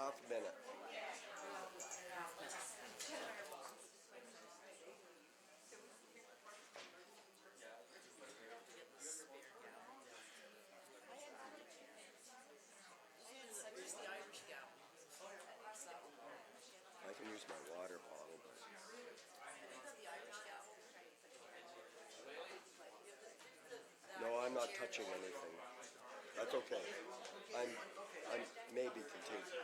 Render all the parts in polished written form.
half a minute. I can use my water bottle. No, I'm not touching anything. That's okay. I'm maybe contagious.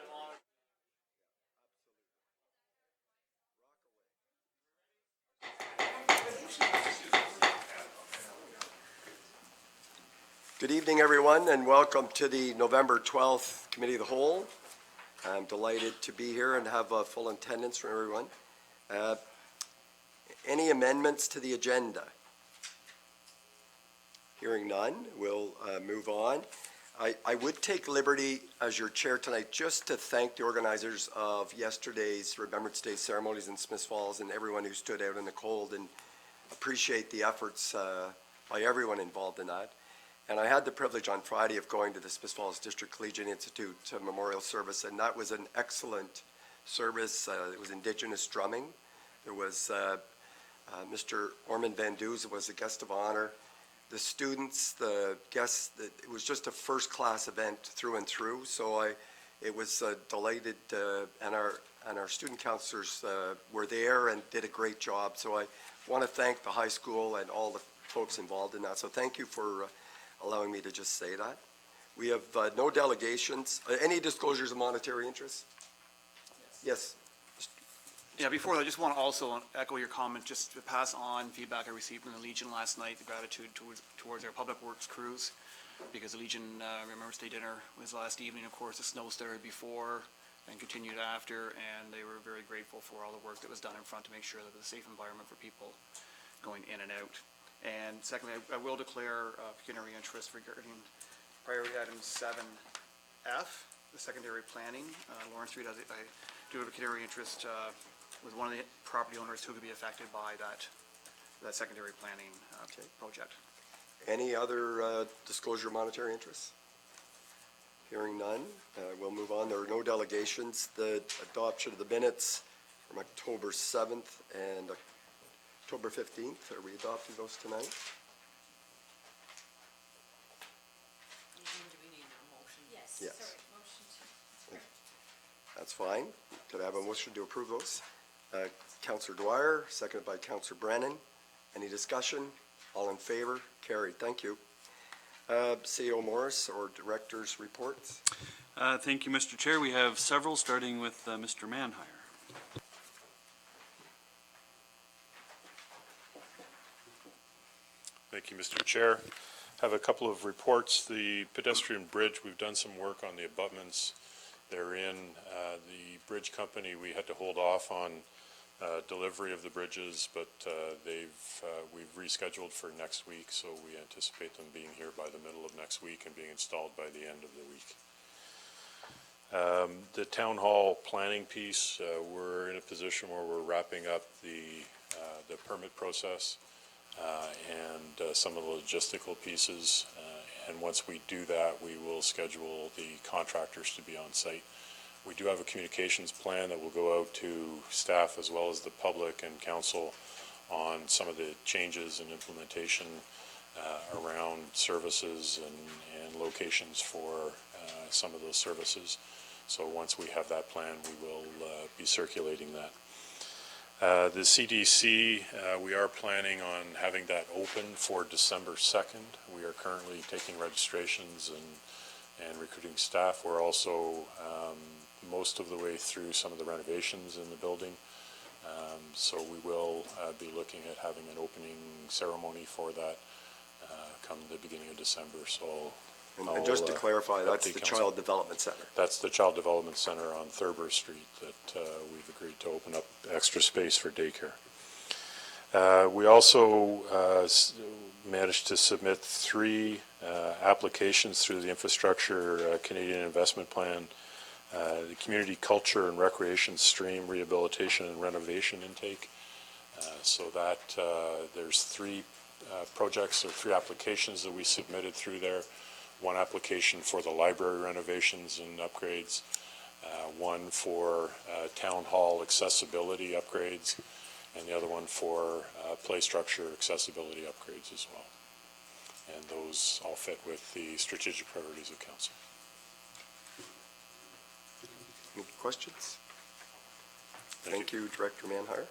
Good evening, everyone, and welcome to the November 12th Committee of the Whole. I'm delighted to be here and have full attendance from everyone. Any amendments to the agenda? Hearing none, we'll move on. I would take liberty as your chair tonight just to thank the organizers of yesterday's Remembrance Day ceremonies in Smiths Falls and everyone who stood out in the cold, and appreciate the efforts by everyone involved in that. And I had the privilege on Friday of going to the Smiths Falls District Collegiate Institute memorial service, and that was an excellent service. It was Indigenous drumming. There was Mr. Ormond Van Duze was a guest of honor. The students, the guests, it was just a first-class event through and through. So it was delighted, and our student counselors were there and did a great job. So I want to thank the high school and all the folks involved in that. So thank you for allowing me to just say that. We have no delegations. Any disclosures of monetary interest? Yes. Yeah, before that, I just want to also echo your comment, just to pass on feedback I received from the Legion last night, the gratitude towards our public works crews, because the Legion Remembrance Day dinner was last evening. Of course, the snow started before and continued after, and they were very grateful for all the work that was done in front to make sure that it was a safe environment for people going in and out. And secondly, I will declare pecuniary interest regarding priority item 7F, the secondary planning. Lawrence Street, I do have a pecuniary interest with one of the property owners who could be affected by that secondary planning project. Any other disclosure of monetary interest? Hearing none, we'll move on. There are no delegations. The adoption of the minutes from October 7th and October 15th. Are we adopting those tonight? Do we need a motion? Yes. Yes. Sorry, motion to. That's fine. Could I have a motion to approve those? Councillor Dwyer, seconded by Councillor Brennan. Any discussion? All in favor? Carried. Thank you. CEO Morris, or director's reports. Thank you, Mr. Chair. We have several, starting with Mr. Manhire. Thank you, Mr. Chair. I have a couple of reports. The pedestrian bridge, we've done some work on the abutments. They're in the bridge company. We had to hold off on delivery of the bridges, but we've rescheduled for next week, so we anticipate them being here by the middle of next week and being installed by the end of the week. The town hall planning piece, we're in a position where we're wrapping up the permit process and some of the logistical pieces, and once we do that, we will schedule the contractors to be on site. We do have a communications plan that will go out to staff as well as the public and council on some of the changes and implementation around services and locations for some of those services. So once we have that plan, we will be circulating that. The CDC, we are planning on having that open for December 2nd. We are currently taking registrations and recruiting staff. We're also most of the way through some of the renovations in the building. So we will be looking at having an opening ceremony for that come the beginning of December. So and just to clarify, that's the Child Development Center. That's the Child Development Center on Thurber Street that we've agreed to open up extra space for daycare. We also managed to submit 3 applications through the Infrastructure Canadian Investment Plan, the Community Culture and Recreation Stream Rehabilitation and Renovation Intake. So that there's 3 projects or 3 applications that we submitted through there. 1 application for the library renovations and upgrades, one for town hall accessibility upgrades, and the other one for play structure accessibility upgrades as well. And those all fit with the strategic priorities of council. Any questions? Thank you, Director Manhire.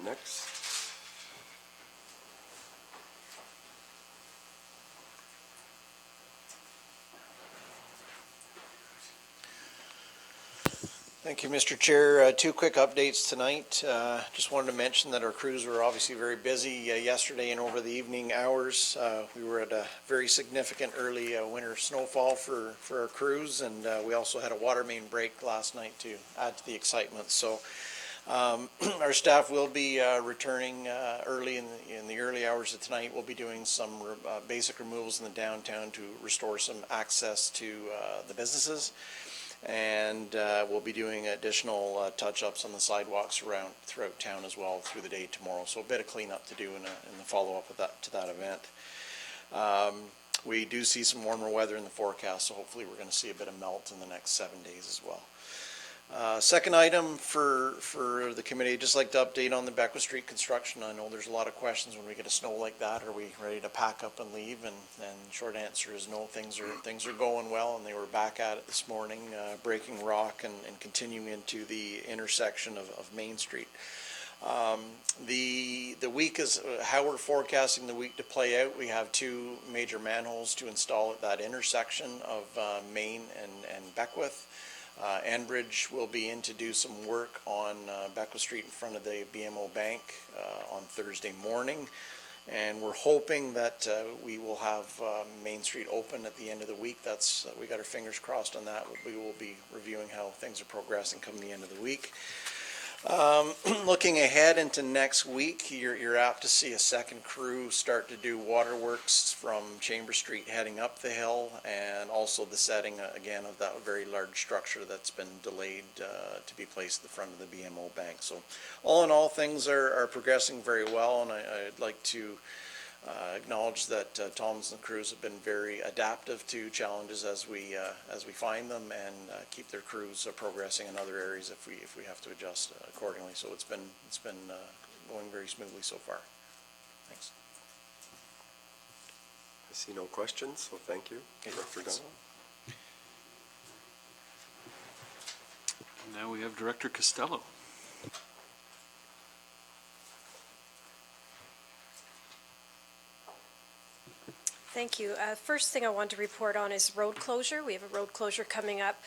Next. Thank you, Mr. Chair. Two quick updates tonight. Just wanted to mention that our crews were obviously very busy yesterday and over the evening hours. We were at a very significant early winter snowfall for our crews, and we also had a water main break last night to add to the excitement. So our staff will be returning early in the early hours of tonight. We'll be doing some basic removals in the downtown to restore some access to the businesses. And we'll be doing additional touch-ups on the sidewalks throughout town as well through the day tomorrow. So a bit of cleanup to do in the follow-up to that event. We do see some warmer weather in the forecast, so hopefully we're going to see a bit of melt in the next 7 days as well. Second item for the committee, I'd just like to update on the Beckwith Street construction. I know there's a lot of questions when we get a snow like that. Are we ready to pack up and leave? And short answer is no. Things are going well, and they were back at it this morning, breaking rock and continuing into the intersection of Main Street. The week is how we're forecasting the week to play out. We have two major manholes to install at that intersection of Main and Beckwith. Enbridge will be in to do some work on Beckwith Street in front of the BMO Bank on Thursday morning. And we're hoping that we will have Main Street open at the end of the week. We got our fingers crossed on that. We will be reviewing how things are progressing come the end of the week. Looking ahead into next week, you're apt to see a second crew start to do waterworks from Chamber Street heading up the hill, and also the setting again of that very large structure that's been delayed to be placed at the front of the BMO Bank. So all in all, things are progressing very well, and I'd like to acknowledge that Tom's and the crews have been very adaptive to challenges as we find them, and keep their crews progressing in other areas if we have to adjust accordingly. So it's been going very smoothly so far. Thanks. I see no questions, so thank you, Director Dunn. now we have Director Costello. Thank you. First thing I want to report on is road closure. We have a road closure coming up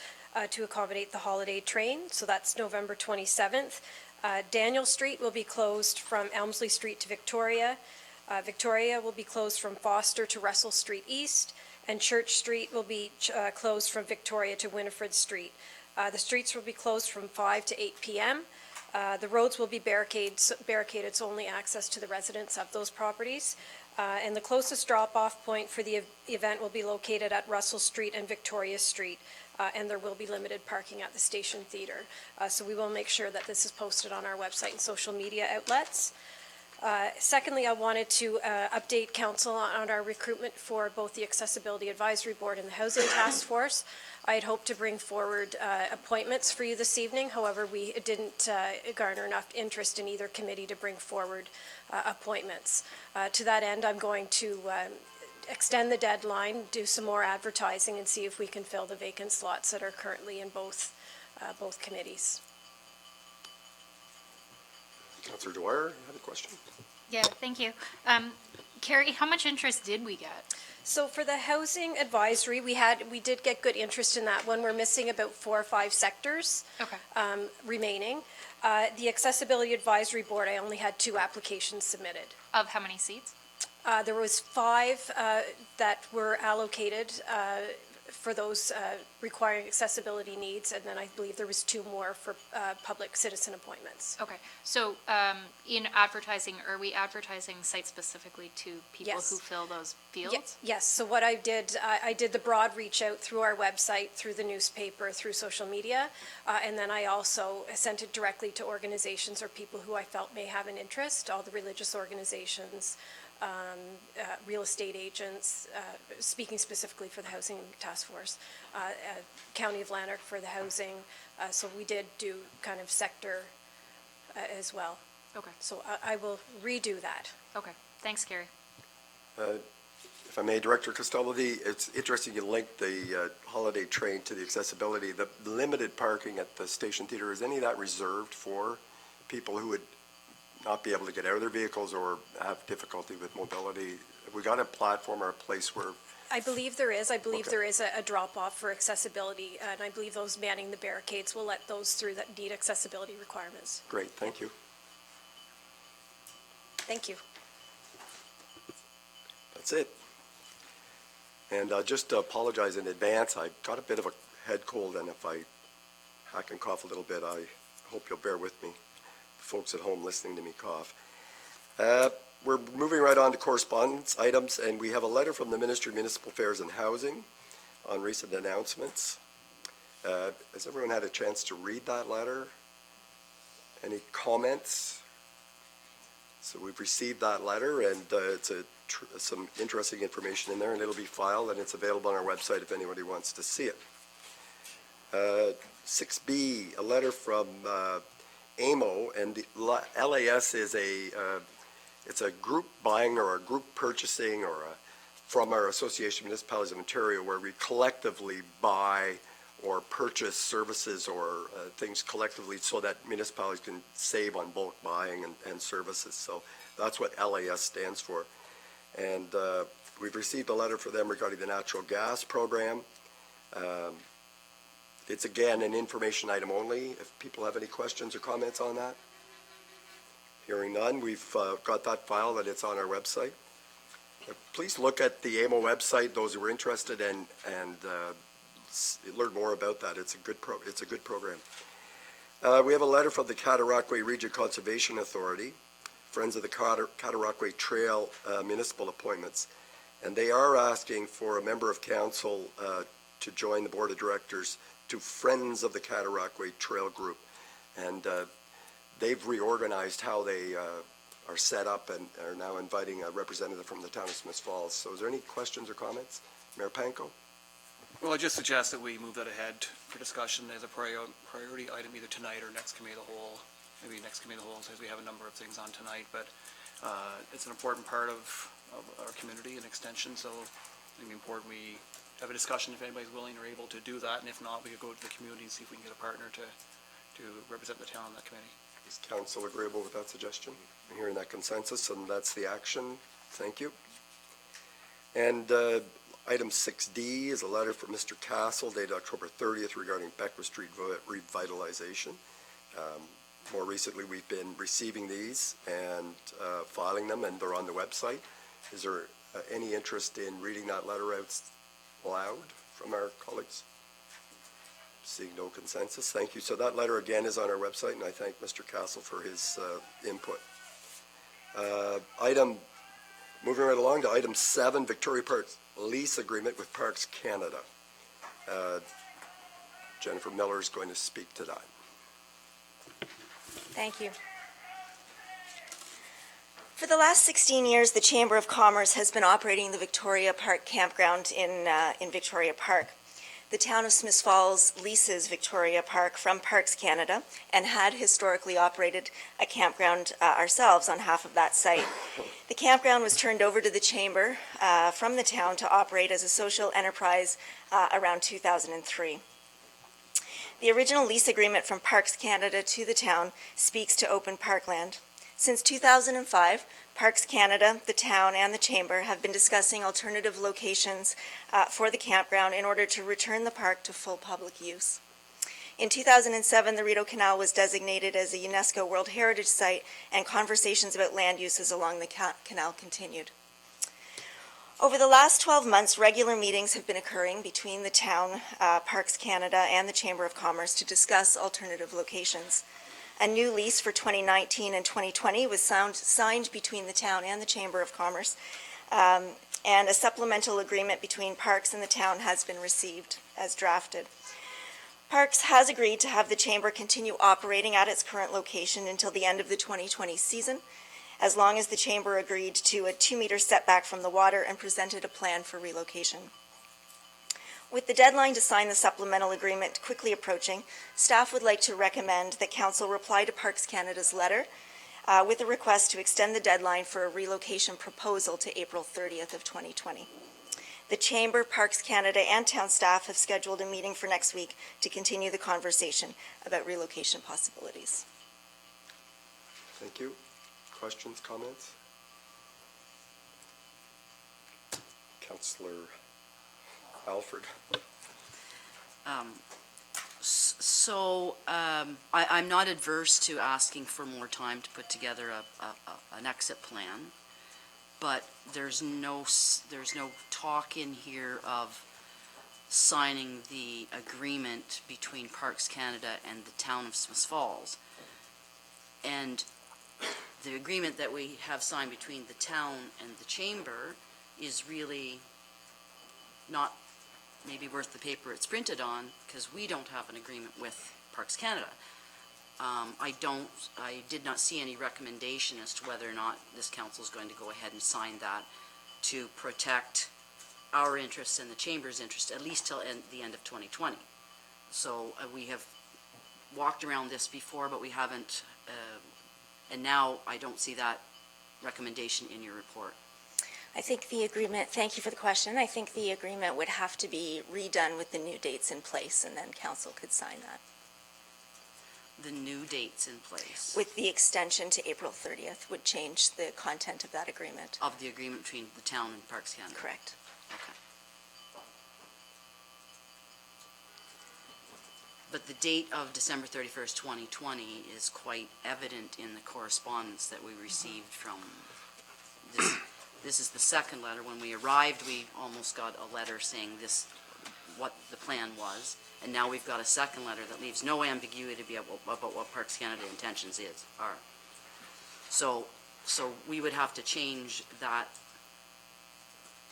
to accommodate the holiday train, so that's November 27th. Daniel Street will be closed from Elmsley Street to Victoria. Victoria will be closed from Foster to Russell Street East, and Church Street will be closed from Victoria to Winifred Street. The streets will be closed from 5 to 8 p.m. The roads will be barricaded, so only access to the residents of those properties. And the closest drop-off point for the event will be located at Russell Street and Victoria Street, and there will be limited parking at the Station Theatre. So we will make sure that this is posted on our website and social media outlets. Secondly, I wanted to update Council on our recruitment for both the Accessibility Advisory Board and the Housing Task Force. I had hoped to bring forward appointments for you this evening. However, we didn't garner enough interest in either committee to bring forward appointments. To that end, I'm going to extend the deadline, do some more advertising, and see if we can fill the vacant slots that are currently in both committees. Councillor Dwyer, you had a question? Yeah, thank you. Carrie, how much interest did we get? So for the housing advisory, we did get good interest in that one. We're missing about 4 or 5 sectors remaining. The Accessibility Advisory Board, I only had 2 applications submitted. Of how many seats? There was 5 that were allocated for those requiring accessibility needs, and then I believe there was 2 more for public citizen appointments. Okay, so in advertising, are we advertising site-specifically to people Yes. who fill those fields? Yes, so what I did the broad reach out through our website, through the newspaper, through social media, and then I also sent it directly to organizations or people who I felt may have an interest, all the religious organizations, real estate agents, speaking specifically for the Housing Task Force, County of Lanark for the housing. So we did do kind of sector as well. Okay, So I will redo that. okay. Thanks, Gary. If I may, Director Costello, it's interesting you linked the holiday train to the accessibility. The limited parking at the station theater, is any of that reserved for people who would not be able to get out of their vehicles or have difficulty with mobility? Have we got a platform or a place where? I believe there is. I believe Okay. there is a drop-off for accessibility, and I believe those manning the barricades will let those through that need accessibility requirements. Great, thank you. Thank you. That's it. And just to apologize in advance, I got a bit of a head cold, and if I hack and cough a little bit, I hope you'll bear with me, folks at home listening to me cough. We're moving right on to correspondence items, and we have a letter from the Ministry of Municipal Affairs and Housing on recent announcements. Has everyone had a chance to read that letter? Any comments? So we've received that letter, and it's some interesting information in there, and it'll be filed, and it's available on our website if anybody wants to see it. 6B, a letter from AMO, and the LAS is it's a group buying or a group purchasing from our Association of Municipalities of Ontario, where we collectively buy or purchase services or things collectively so that municipalities can save on bulk buying and services. So that's what LAS stands for. And we've received a letter for them regarding the natural gas program. It's again an information item only. If people have any questions or comments on that. Hearing none, we've got that file and it's on our website. Please look at the AMO website, those who are interested, and learn more about that. It's a good program. We have a letter from the Cataraqui Region Conservation Authority, Friends of the Cataraqui Trail municipal appointments, and they are asking for a member of council to join the board of directors to Friends of the Cataraqui Trail Group. And they've reorganized how they are set up and are now inviting a representative from the town of Smiths Falls. So is there any questions or comments? Mayor Panko? Well, I just suggest that we move that ahead for discussion as a priority item either tonight or next committee of the whole. Maybe next committee of the whole, since we have a number of things on tonight, but it's an important part of our community and extension, so I think it's important we have a discussion if anybody's willing or able to do that, and if not, we could go to the community and see if we can get a partner to represent the town on that committee. Is council agreeable with that suggestion? I'm hearing that consensus, and that's the action. Thank you. And item 6D is a letter from Mr. Castle dated October 30th regarding Beckwith Street revitalization. More recently, we've been receiving these and filing them, and they're on the website. Is there any interest in reading that letter out loud from our colleagues? Seeing no consensus, thank you. So that letter again is on our website, and I thank Mr. Castle for his input. Moving right along to item 7, Victoria Park's lease agreement with Parks Canada. Jennifer Miller is going to speak to that. Thank you. For the last 16 years, the Chamber of Commerce has been operating the Victoria Park campground in Victoria Park. The town of Smiths Falls leases Victoria Park from Parks Canada and had historically operated a campground ourselves on half of that site. The campground was turned over to the Chamber from the town to operate as a social enterprise around 2003. The original lease agreement from Parks Canada to the town speaks to open parkland. Since 2005, Parks Canada, the town, and the Chamber have been discussing alternative locations for the campground in order to return the park to full public use. In 2007, the Rideau Canal was designated as a UNESCO World Heritage Site, and conversations about land uses along the canal continued. Over the last 12 months, regular meetings have been occurring between the town, Parks Canada, and the Chamber of Commerce to discuss alternative locations. A new lease for 2019 and 2020 was signed between the town and the Chamber of Commerce, and a supplemental agreement between Parks and the town has been received as drafted. Parks has agreed to have the Chamber continue operating at its current location until the end of the 2020 season, as long as the chamber agreed to a 2-meter setback from the water and presented a plan for relocation. With the deadline to sign the supplemental agreement quickly approaching, staff would like to recommend that Council reply to Parks Canada's letter with a request to extend the deadline for a relocation proposal to April 30th of 2020. The Chamber, Parks Canada, and town staff have scheduled a meeting for next week to continue the conversation about relocation possibilities. Thank you. Questions, comments? Councillor Alfred. I'm not adverse to asking for more time to put together an exit plan, but there's no talk in here of signing the agreement between Parks Canada and the town of Smiths Falls. And the agreement that we have signed between the town and the chamber is really not maybe worth the paper it's printed on, because we don't have an agreement with Parks Canada. I did not see any recommendation as to whether or not this council is going to go ahead and sign that to protect our interests and the chamber's interest, at least till the end of 2020. So we have walked around this before, but we haven't, and now I don't see that recommendation in your report. I think the agreement, thank you for the question, I think the agreement would have to be redone with the new dates in place, and then Council could sign that. The new dates in place With the extension to April 30th would change the content of that agreement. of the agreement between the town and Parks Canada. Correct. Okay. But the date of December 31st, 2020 is quite evident in the correspondence that we received from this. This is the second letter. When we arrived, we almost got a letter saying this, what the plan was, and now we've got a second letter that leaves no ambiguity about what Parks Canada intentions are. So we would have to change that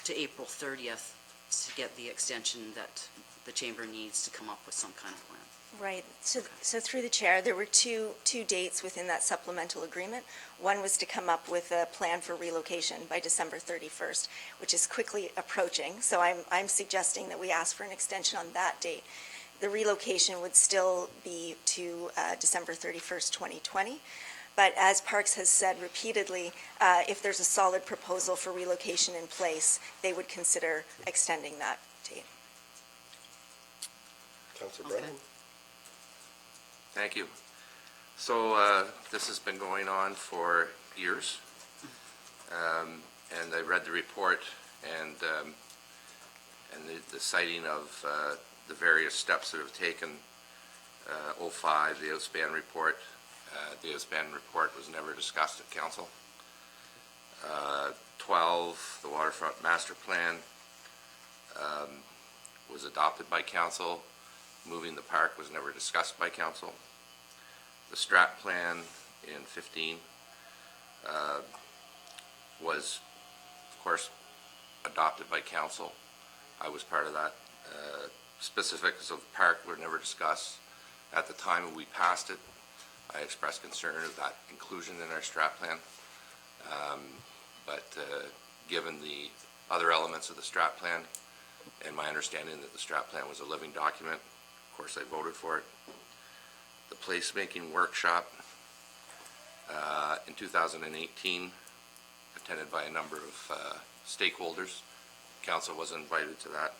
to April 30th to get the extension that the chamber needs to come up with some kind of plan. Right. So through the chair, there were two dates within that supplemental agreement. One was to come up with a plan for relocation by December 31st, which is quickly approaching. So I'm suggesting that we ask for an extension on that date. The relocation would still be to December 31st, 2020. But as Parks has said repeatedly, if there's a solid proposal for relocation in place, they would consider extending that date. Councillor Okay. Brennan. Thank you. So this has been going on for years, and I read the report and the citing of the various steps that have taken. 05, the Outspan report. The Outspan report was never discussed at council. 12, the waterfront master plan was adopted by council. Moving the park was never discussed by council. The strat plan in 15 was, of course, adopted by council. I was part of that. Specifics of the park were never discussed. At the time when we passed it, I expressed concern of that inclusion in our strat plan. But given the other elements of the strat plan and my understanding that the strat plan was a living document, of course, I voted for it. The placemaking workshop in 2018, attended by a number of stakeholders. Council was invited to that.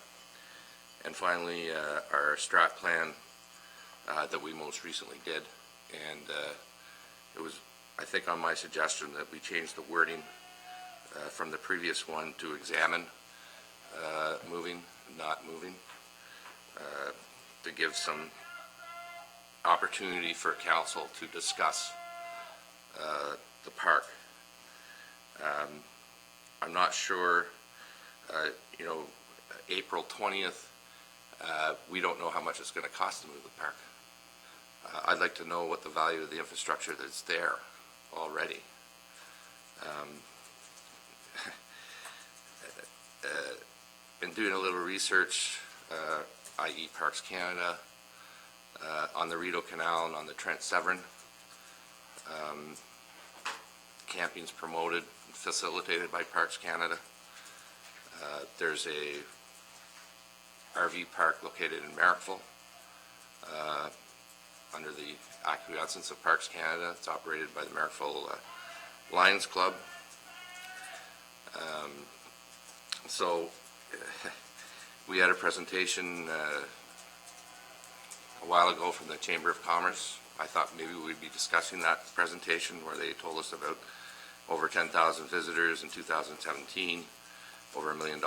And finally, our strat plan that we most recently did. And it was, I think, on my suggestion that we change the wording from the previous one to examine moving, not moving, to give some opportunity for council to discuss the park. I'm not sure, April 20th, we don't know how much it's going to cost to move the park. I'd like to know what the value of the infrastructure that's there already. Been doing a little research, i.e. Parks Canada, on the Rideau Canal and on the Trent Severn. camping's promoted, and facilitated by Parks Canada. There's a RV park located in Merrickville, under the acquiescence of Parks Canada. It's operated by the Merrickville Lions Club. So we had a presentation a while ago from the Chamber of Commerce. I thought maybe we'd be discussing that presentation where they told us about over 10,000 visitors in 2017, over $1 million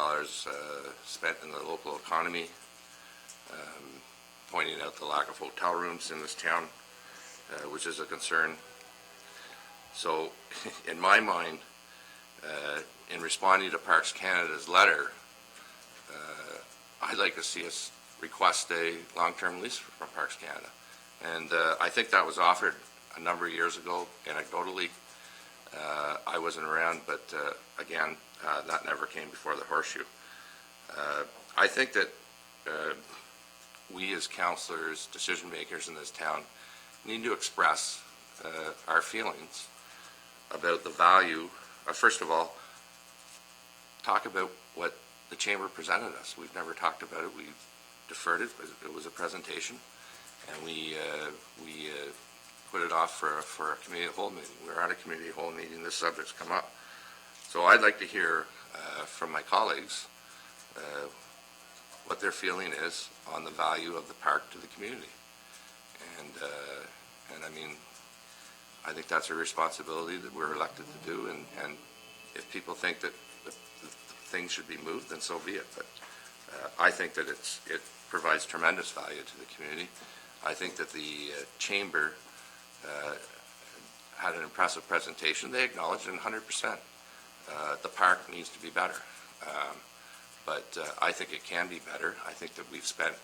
spent in the local economy, pointing out the lack of hotel rooms in this town, which is a concern. So in my mind, in responding to Parks Canada's letter, I'd like to see us request a long-term lease from Parks Canada. And I think that was offered a number of years ago, anecdotally. I wasn't around, but again, that never came before the horseshoe. I think that we as councillors, decision makers in this town, need to express our feelings about the value. First of all, talk about what the Chamber presented us. We've never talked about it. We deferred it. It was a presentation, and we put it off for a committee of the whole meeting. We're at a committee of the whole meeting. This subject's come up. So I'd like to hear from my colleagues what their feeling is on the value of the park to the community. And I mean, I think that's a responsibility that we're elected to do, and if people think that the things should be moved, then so be it. But I think that it provides tremendous value to the community. I think that the Chamber had an impressive presentation. They acknowledged it 100%. The park needs to be better. But I think it can be better. I think that we've spent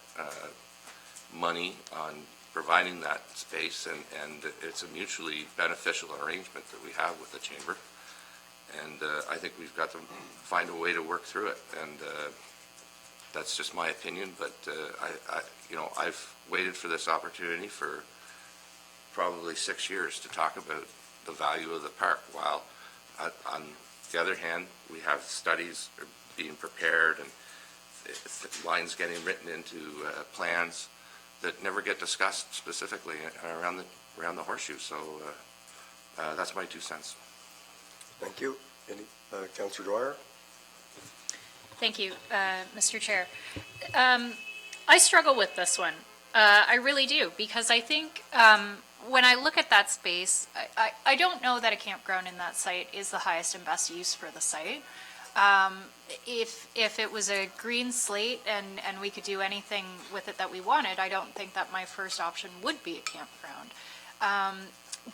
money on providing that space, and it's a mutually beneficial arrangement that we have with the Chamber. And I think we've got to find a way to work through it. And that's just my opinion, but I've waited for this opportunity for probably 6 years to talk about the value of the park, while on the other hand, we have studies being prepared and lines getting written into plans that never get discussed specifically around the horseshoe. So that's my 2 cents. Thank you. Councillor Dwyer? Thank you, Mr. Chair. I struggle with this one. I really do, because I think when I look at that space, I don't know that a campground in that site is the highest and best use for the site. If it was a green slate and we could do anything with it that we wanted, I don't think that my first option would be a campground.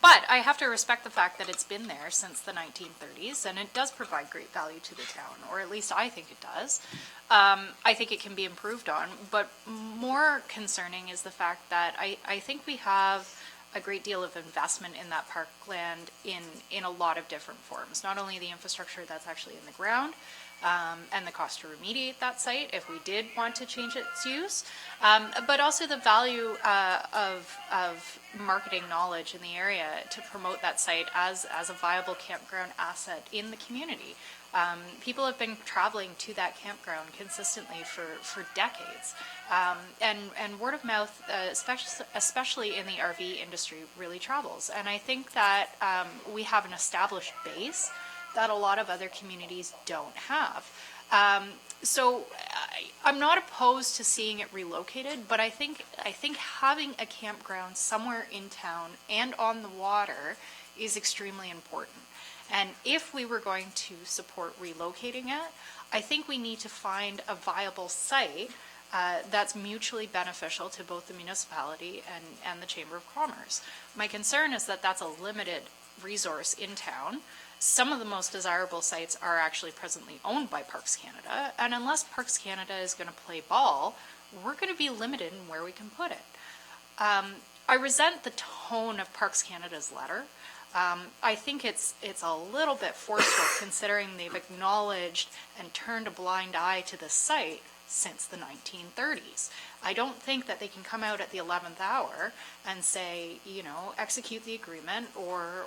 But I have to respect the fact that it's been there since the 1930s, and it does provide great value to the town, or at least I think it does. I think it can be improved on, but more concerning is the fact that I think we have a great deal of investment in that parkland in a lot of different forms. Not only the infrastructure that's actually in the ground, and the cost to remediate that site if we did want to change its use, but also the value of marketing knowledge in the area to promote that site as a viable campground asset in the community. People have been traveling to that campground consistently for decades, and word of mouth, especially in the RV industry, really travels. And I think that we have an established base that a lot of other communities don't have. So I'm not opposed to seeing it relocated, but I think having a campground somewhere in town and on the water is extremely important. And if we were going to support relocating it, I think we need to find a viable site that's mutually beneficial to both the municipality and the Chamber of Commerce. My concern is that that's a limited resource in town. Some of the most desirable sites are actually presently owned by Parks Canada, and unless Parks Canada is going to play ball, we're going to be limited in where we can put it. I resent the tone of Parks Canada's letter. I think it's a little bit forceful considering they've acknowledged and turned a blind eye to the site since the 1930s. I don't think that they can come out at the 11th hour and say, execute the agreement or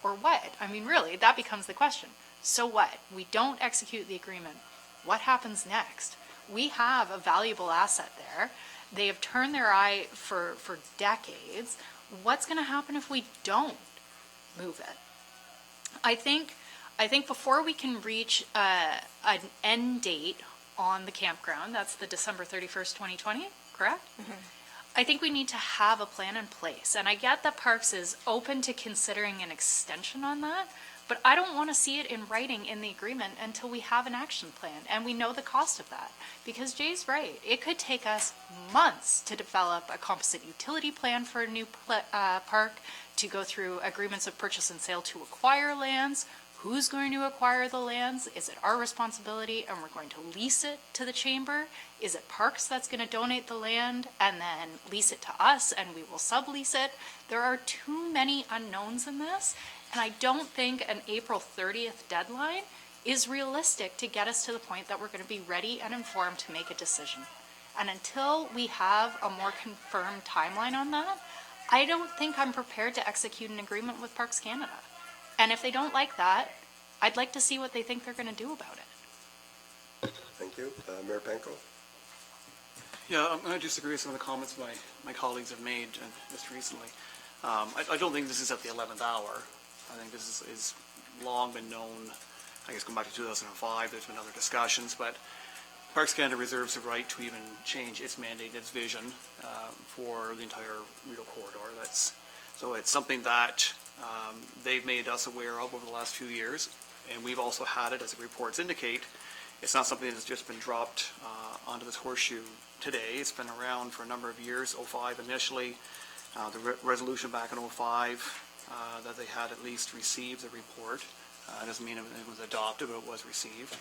or what? I mean, really, that becomes the question. So what? We don't execute the agreement. What happens next? We have a valuable asset there. They have turned their eye for decades. What's going to happen if we don't move it? I think before we can reach an end date on the campground, that's the December 31st, 2020, correct? I think we need to have a plan in place. And I get that Parks is open to considering an extension on that, but I don't want to see it in writing in the agreement until we have an action plan and we know the cost of that. Because Jay's right, it could take us months to develop a composite utility plan for a new park, to go through agreements of purchase and sale to acquire lands. Who's going to acquire the lands? Is it our responsibility and we're going to lease it to the chamber? Is it Parks that's going to donate the land and then lease it to us and we will sublease it? There are too many unknowns in this, and I don't think an April 30th deadline is realistic to get us to the point that we're going to be ready and informed to make a decision. And until we have a more confirmed timeline on that, I don't think I'm prepared to execute an agreement with Parks Canada. And if they don't like that, I'd like to see what they think they're going to do about it. Thank you. Mayor Panko? Yeah, I'm going to disagree with some of the comments my colleagues have made just recently. I don't think this is at the 11th hour. I think this is long been known. I guess going back to 2005, there's been other discussions, but Parks Canada reserves the right to even change its mandate, its vision for the entire Rideau corridor. So it's something that they've made us aware of over the last few years, and we've also had it, as the reports indicate. It's not something that's just been dropped onto this horseshoe today. It's been around for a number of years, 05 initially, the resolution back in 05 that they had at least received the report. It doesn't mean it was adopted, but it was received.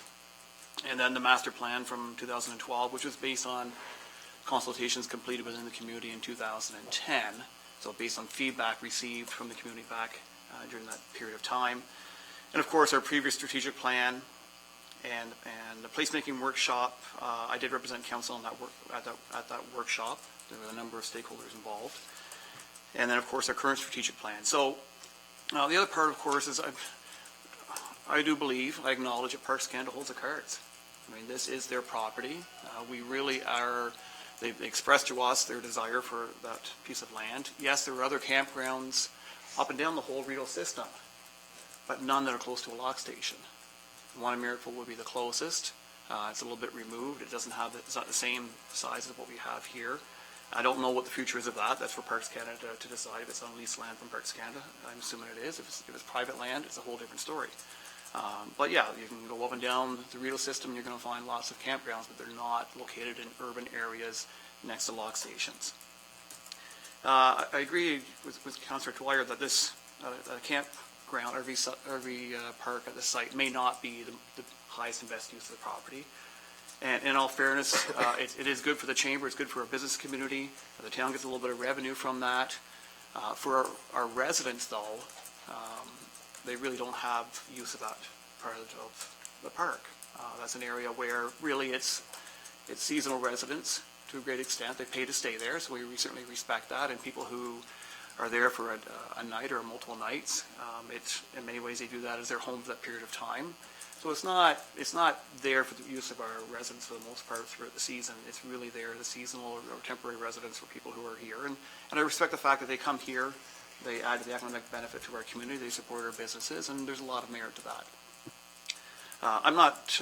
And then the master plan from 2012, which was based on consultations completed within the community in 2010. So based on feedback received from the community back during that period of time. And of course, our previous strategic plan and the placemaking workshop. I did represent council on that at that workshop. There were a number of stakeholders involved. And then, of course, our current strategic plan. So the other part, of course, is I do believe, I acknowledge that Parks Canada holds the cards. I mean, this is their property. We really are, they've expressed to us their desire for that piece of land. Yes, there are other campgrounds up and down the whole Rideau system, but none that are close to a lock station. One in Miracle would be the closest. It's a little bit removed. It's not the same size as what we have here. I don't know what the future is of that. That's for Parks Canada to decide if it's on leased land from Parks Canada. I'm assuming it is. If it's private land, it's a whole different story. But yeah, you can go up and down the Rideau system, you're going to find lots of campgrounds, but they're not located in urban areas next to lock stations. I agree with Councillor Dwyer that this campground, RV park at the site may not be the highest and best use of the property. And in all fairness, it is good for the chamber, it's good for our business community. The town gets a little bit of revenue from that. For our residents, though, they really don't have use of that part of the park. That's an area where really it's seasonal residents to a great extent. They pay to stay there, so we certainly respect that. And people who are there for a night or multiple nights, in many ways they do that as their home for that period of time. So it's not there for the use of our residents for the most part throughout the season. It's really there, the seasonal or temporary residents for people who are here. And I respect the fact that they come here, they add to the economic benefit to our community, they support our businesses, and there's a lot of merit to that. I'm not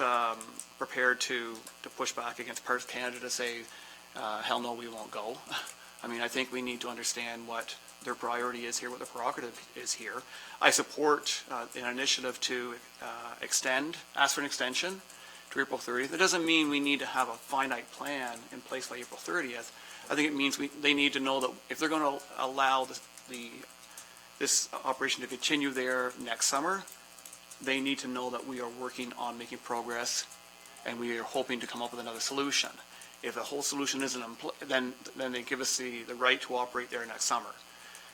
prepared to push back against Parks Canada to say, hell no, we won't go. I mean, I think we need to understand what their priority is here, what the prerogative is here. I support an initiative to ask for an extension to April 30th. It doesn't mean we need to have a finite plan in place by April 30th. I think it means they need to know that if they're going to allow this operation to continue there next summer, they need to know that we are working on making progress and we are hoping to come up with another solution. If the whole solution isn't in place, then they give us the right to operate there next summer.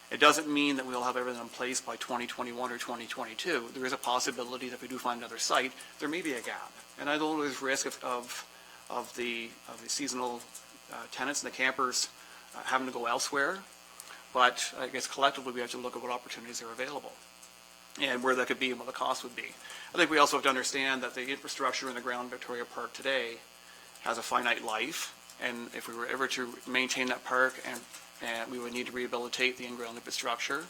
It doesn't mean that we'll have everything in place by 2021 or 2022. There is a possibility that if we do find another site, there may be a gap. And I know there's risk of the seasonal tenants and the campers having to go elsewhere. But I guess collectively we have to look at what opportunities are available. and where that could be and what the cost would be. I think we also have to understand that the infrastructure in the ground Victoria Park today has a finite life, and if we were ever to maintain that park, and we would need to rehabilitate the in-ground infrastructure,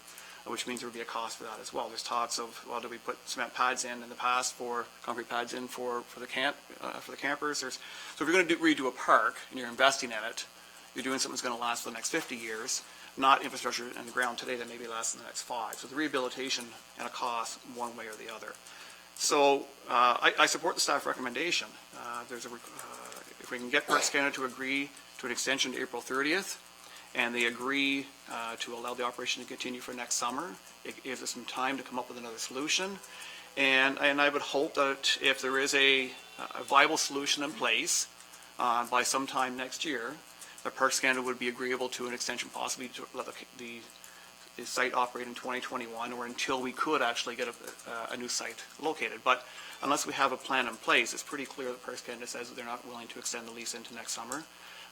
which means there would be a cost for that as well. There's talks of, well, do we put cement pads in the past, for concrete pads in for the campers? So if you're going to redo a park and you're investing in it, you're doing something that's going to last for the next 50 years, not infrastructure in the ground today that maybe lasts in the next 5. So the rehabilitation and a cost one way or the other. So I support the staff recommendation. If we can get Parks Canada to agree to an extension to April 30th, and they agree to allow the operation to continue for next summer, it gives us some time to come up with another solution. And I would hope that if there is a viable solution in place by sometime next year, that Parks Canada would be agreeable to an extension, possibly to let the site operate in 2021, or until we could actually get a new site located. But unless we have a plan in place, it's pretty clear that Parks Canada says that they're not willing to extend the lease into next summer.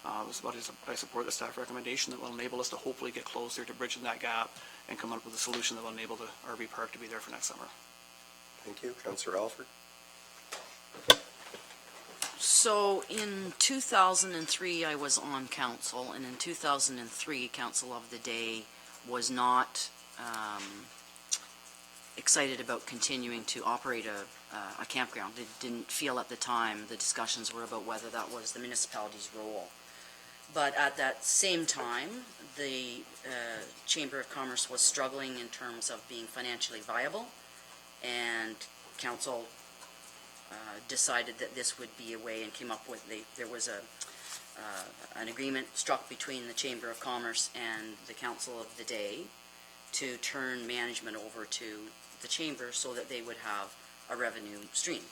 But I support the staff recommendation that will enable us to hopefully get closer to bridging that gap and come up with a solution that will enable the RV park to be there for next summer. Thank you. Councillor Alford? So in 2003, I was on council, and in 2003, Council of the Day was not excited about continuing to operate a campground. They didn't feel at the time, the discussions were about whether that was the municipality's role. But at that same time, the Chamber of Commerce was struggling in terms of being financially viable, and council decided that this would be a way and came up with, there was an agreement struck between the Chamber of Commerce and the Council of the Day to turn management over to the Chamber so that they would have a revenue stream.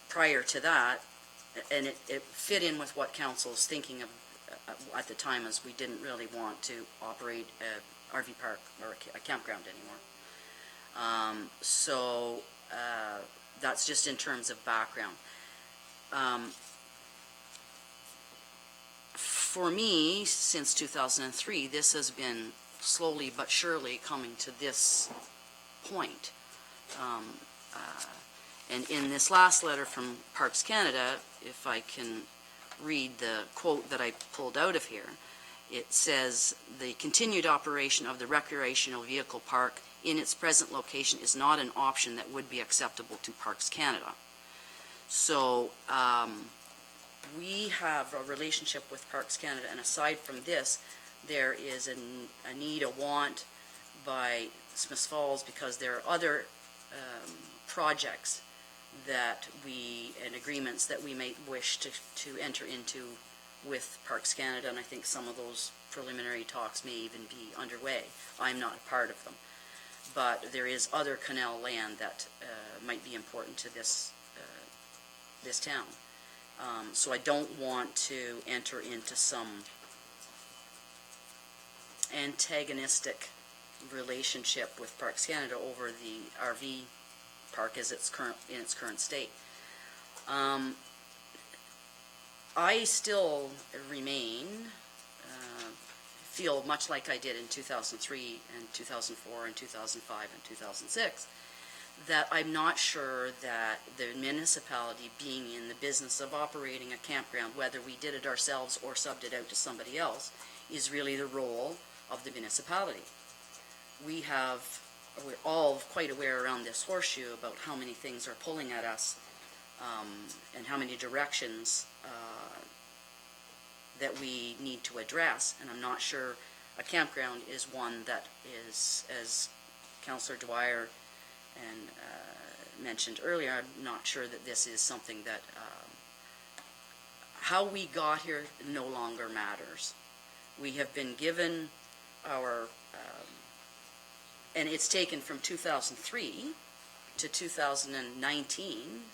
Prior to that, and it fit in with what council is thinking of at the time, as we didn't really want to operate a RV park or a campground anymore. So that's just in terms of background. For me, since 2003, this has been slowly but surely coming to this point. And in this last letter from Parks Canada, if I can read the quote that I pulled out of here, it says, "The continued operation of the recreational vehicle park in its present location is not an option that would be acceptable to Parks Canada." So we have a relationship with Parks Canada, and aside from this, there is a need, a want by Smiths Falls, because there are other projects that and agreements that we may wish to enter into with Parks Canada, and I think some of those preliminary talks may even be underway. I'm not a part of them. But there is other canal land that might be important to this town. So I don't want to enter into some antagonistic relationship with Parks Canada over the RV park as in its current state. I still feel much like I did in 2003 and 2004 and 2005 and 2006, that I'm not sure that the municipality, being in the business of operating a campground, whether we did it ourselves or subbed it out to somebody else, is really the role of the municipality. We're all quite aware around this horseshoe about how many things are pulling at us and how many directions that we need to address, and I'm not sure a campground is one that is, as Councillor Dwyer and mentioned earlier, I'm not sure that this is something that how we got here no longer matters. We have been given our and it's taken from 2003 to 2019.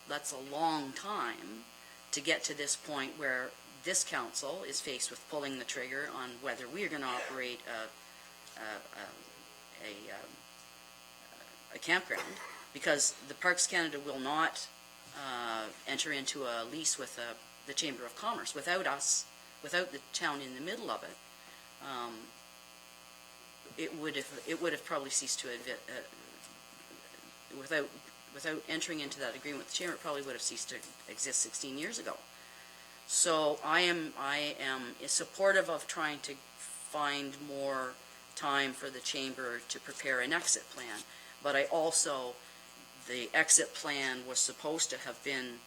That's a long time to get to this point where this council is faced with pulling the trigger on whether we are going to operate a campground, because the Parks Canada will not enter into a lease with the Chamber of Commerce without us, without the town in the middle of it. it would have probably ceased to without entering into that agreement with the chamber, it probably would have ceased to exist 16 years ago. So I am supportive of trying to find more time for the chamber to prepare an exit plan, but the exit plan was supposed to have been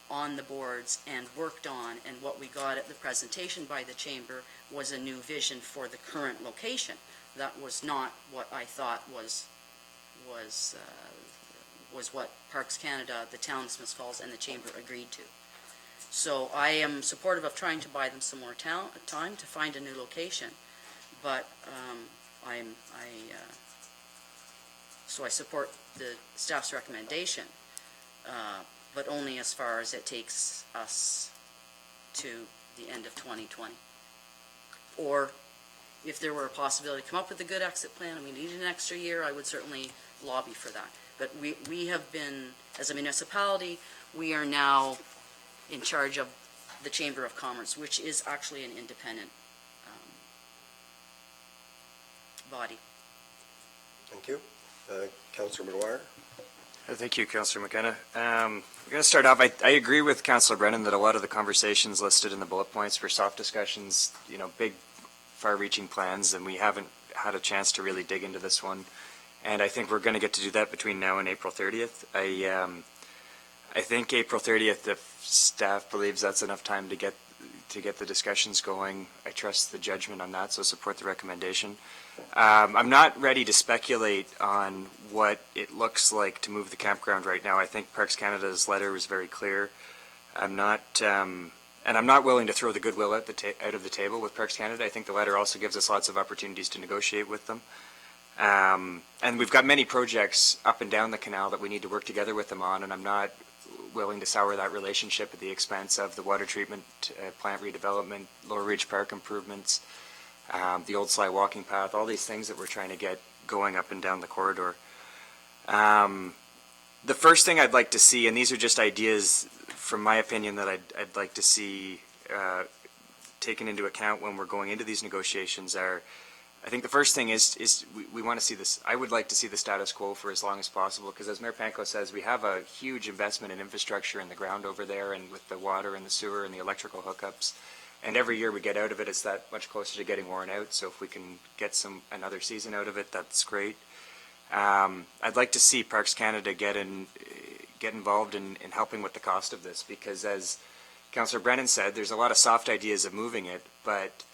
on the boards and worked on, and what we got at the presentation by the chamber was a new vision for the current location. That was not what I thought was what Parks Canada, the town of Smiths Falls, and the chamber agreed to. So I am supportive of trying to buy them some more time to find a new location, but so I support the staff's recommendation, but only as far as it takes us to the end of 2020. Or if there were a possibility to come up with a good exit plan and we needed an extra year, I would certainly lobby for that. But we have been, as a municipality, we are now in charge of the Chamber of Commerce, which is actually an independent body. Thank you. Councillor McGuire? Thank you, Councillor McKenna. We're going to start off. I agree with Councillor Brennan that a lot of the conversations listed in the bullet points were soft discussions, big, far-reaching plans, and we haven't had a chance to really dig into this one. And I think we're going to get to do that between now and April 30th. I think April 30th, if staff believes that's enough time to get the discussions going, I trust the judgment on that, so support the recommendation. I'm not ready to speculate on what it looks like to move the campground right now. I think Parks Canada's letter was very clear. I'm not willing to throw the goodwill out of the table with Parks Canada. I think the letter also gives us lots of opportunities to negotiate with them. And we've got many projects up and down the canal that we need to work together with them on, and I'm not willing to sour that relationship at the expense of the water treatment plant redevelopment, Lower Ridge Park improvements, the Old Sly walking path, all these things that we're trying to get going up and down the corridor. The first thing I'd like to see, and these are just ideas from my opinion that I'd like to see taken into account when we're going into these negotiations are, I think the first thing is we want to see this. I would like to see the status quo for as long as possible, because as Mayor Panko says, we have a huge investment in infrastructure in the ground over there, and with the water and the sewer and the electrical hookups. And every year we get out of it, it's that much closer to getting worn out. So if we can get another season out of it, that's great. I'd like to see Parks Canada get involved in helping with the cost of this, because as Councillor Brennan said, there's a lot of soft ideas of moving it, but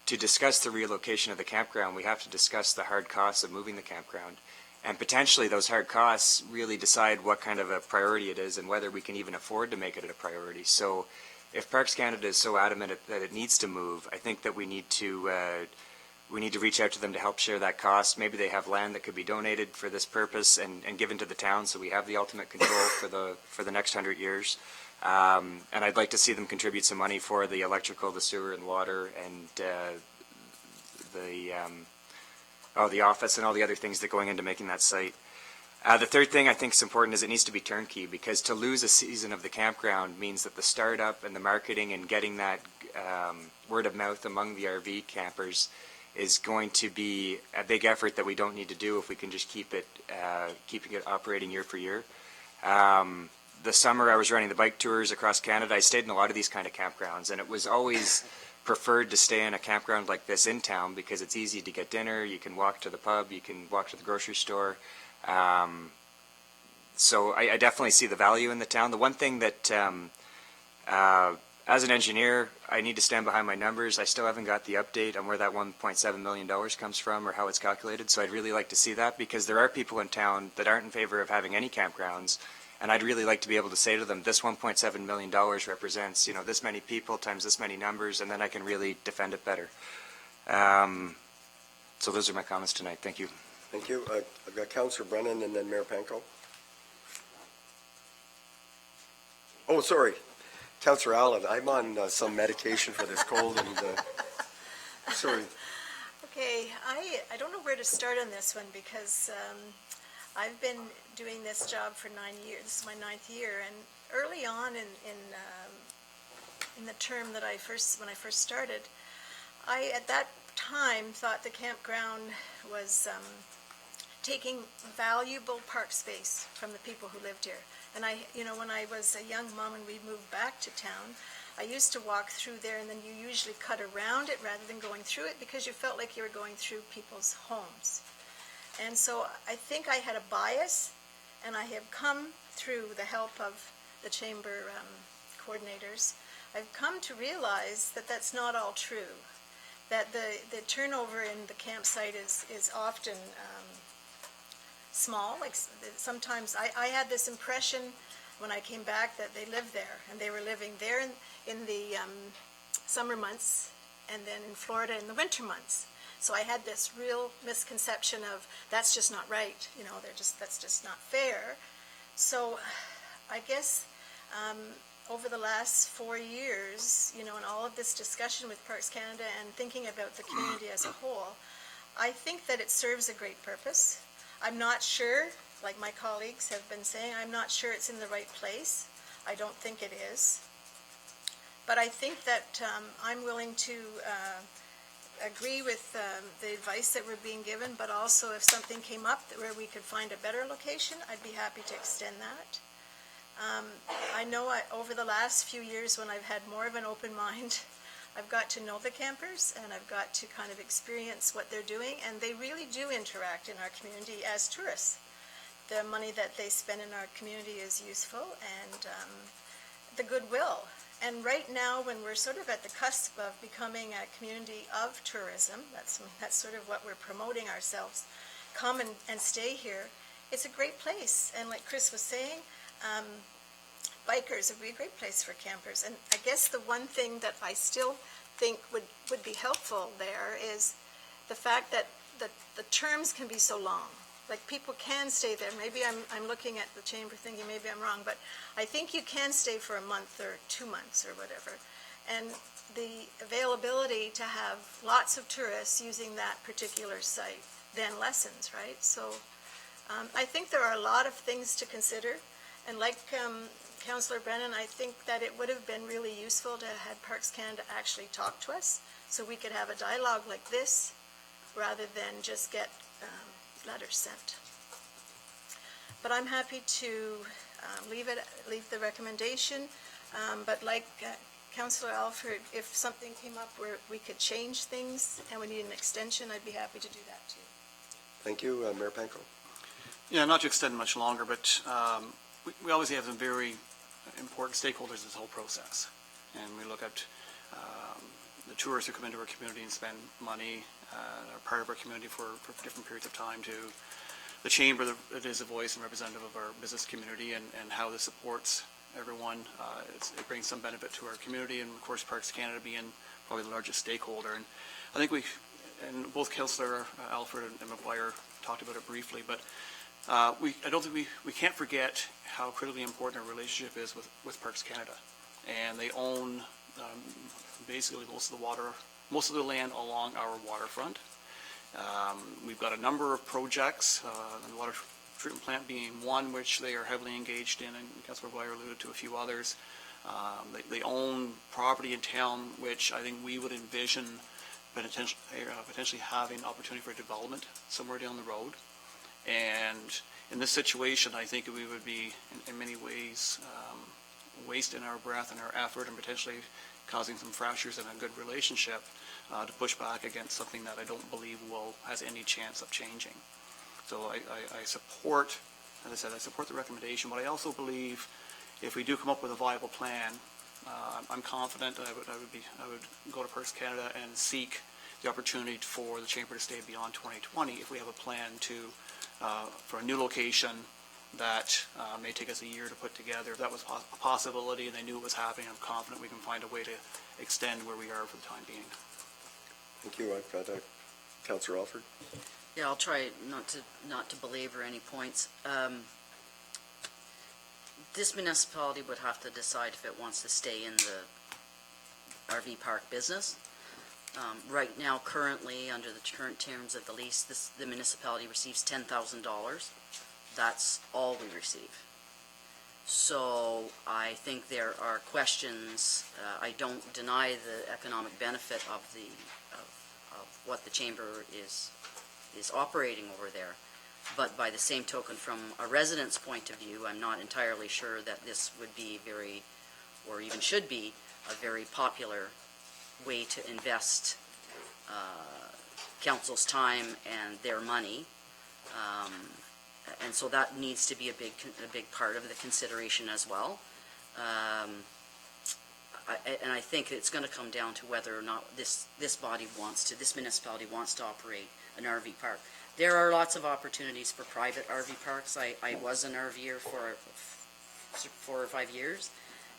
to discuss the relocation of the campground, we have to discuss the hard costs of moving the campground. And potentially those hard costs really decide what kind of a priority it is and whether we can even afford to make it a priority. So if Parks Canada is so adamant that it needs to move, I think that we need to reach out to them to help share that cost. Maybe they have land that could be donated for this purpose and given to the town, so we have the ultimate control for the next 100 years. And I'd like to see them contribute some money for the electrical, the sewer, and water, and the office and all the other things that are going into making that site. The third thing I think is important is it needs to be turnkey, because to lose a season of the campground means that the startup and the marketing and getting that word of mouth among the RV campers is going to be a big effort that we don't need to do if we can just keeping it operating year for year. The summer I was running the bike tours across Canada, I stayed in a lot of these kind of campgrounds, and it was always preferred to stay in a campground like this in town because it's easy to get dinner, you can walk to the pub, you can walk to the grocery store. So I definitely see the value in the town. The one thing that, as an engineer, I need to stand behind my numbers. I still haven't got the update on where that $1.7 million comes from or how it's calculated, so I'd really like to see that, because there are people in town that aren't in favor of having any campgrounds. And I'd really like to be able to say to them, this $1.7 million represents, this many people times this many numbers, and then I can really defend it better. So those are my comments tonight. Thank you. Thank you. I've got Councillor Brennan and then Mayor Panko. Oh, sorry. Councillor Allen, I'm on some medication for this cold, and sorry. Okay, I don't know where to start on this one, because I've been doing this job for 9 years. This is my 9th year, and early on in the term that when I first started, at that time, thought the campground was taking valuable park space from the people who lived here. And when I was a young mom and we moved back to town, I used to walk through there, and then you usually cut around it rather than going through it because you felt like you were going through people's homes. And so I think I had a bias, and I have come through the help of the chamber coordinators, I've come to realize that that's not all true, that the turnover in the campsite is often small. Like sometimes I had this impression when I came back that they lived there, and they were living there in the summer months and then in Florida in the winter months. So I had this real misconception of that's just not right, that's just not fair. So I guess over the last 4 years, in all of this discussion with Parks Canada and thinking about the community as a whole, I think that it serves a great purpose. I'm not sure, like my colleagues have been saying, I'm not sure it's in the right place. I don't think it is. But I think that I'm willing to agree with the advice that we're being given, but also if something came up where we could find a better location, I'd be happy to extend that. I know over the last few years when I've had more of an open mind, I've got to know the campers and I've got to kind of experience what they're doing, and they really do interact in our community as tourists. The money that they spend in our community is useful, and the goodwill. And right now, when we're sort of at the cusp of becoming a community of tourism, that's sort of what we're promoting ourselves, come and stay here, it's a great place. And like Chris was saying, bikers would be a great place for campers. And I guess the one thing that I still think would be helpful there is the fact that the terms can be so long. Like people can stay there. Maybe I'm looking at the chamber thinking maybe I'm wrong, but I think you can stay for a month or 2 months or whatever. And the availability to have lots of tourists using that particular site then lessens, right? So I think there are a lot of things to consider. And like Councillor Brennan, I think that it would have been really useful to have Parks Canada actually talk to us so we could have a dialogue like this rather than just get letters sent. But I'm happy to leave the recommendation. But like Councillor Alford, if something came up where we could change things and we need an extension, I'd be happy to do that too. Thank you, Mayor Panko. Yeah, not to extend much longer, but we obviously have some very important stakeholders in this whole process. And we look at the tourists who come into our community and spend money, are part of our community for different periods of time, to the chamber that is a voice and representative of our business community, and how this supports everyone. It brings some benefit to our community, and of course Parks Canada being probably the largest stakeholder. And I think both Councillor Alford and McGuire talked about it briefly, but I don't think we can't forget how critically important our relationship is with Parks Canada. And they own basically most of the land along our waterfront. We've got a number of projects, the water treatment plant being one which they are heavily engaged in, and Councillor McGuire alluded to a few others. They own property in town which I think we would envision potentially having opportunity for development somewhere down the road. And in this situation, I think we would be, in many ways, wasting our breath and our effort and potentially causing some fractures in a good relationship to push back against something that I don't believe has any chance of changing. So I support, as I said, I support the recommendation, but I also believe if we do come up with a viable plan, I'm confident that I would go to Parks Canada and seek the opportunity for the chamber to stay beyond 2020 if we have a plan for a new location that may take us a year to put together. If that was a possibility and they knew it was happening, I'm confident we can find a way to extend where we are for the time being. Thank you. I've got Councillor Alford. Yeah, I'll try not to belabor any points. This municipality would have to decide if it wants to stay in the RV park business. Right now, currently, under the current terms of the lease, the municipality receives $10,000. That's all we receive. So I think there are questions. I don't deny the economic benefit of what the chamber is operating over there. But by the same token, from a resident's point of view, I'm not entirely sure that this would be very, or even should be, a very popular way to invest council's time and their money. And so that needs to be a big part of the consideration as well. And I think it's going to come down to whether or not this municipality wants to operate an RV park. There are lots of opportunities for private RV parks. I was an RVer for 4 or 5 years,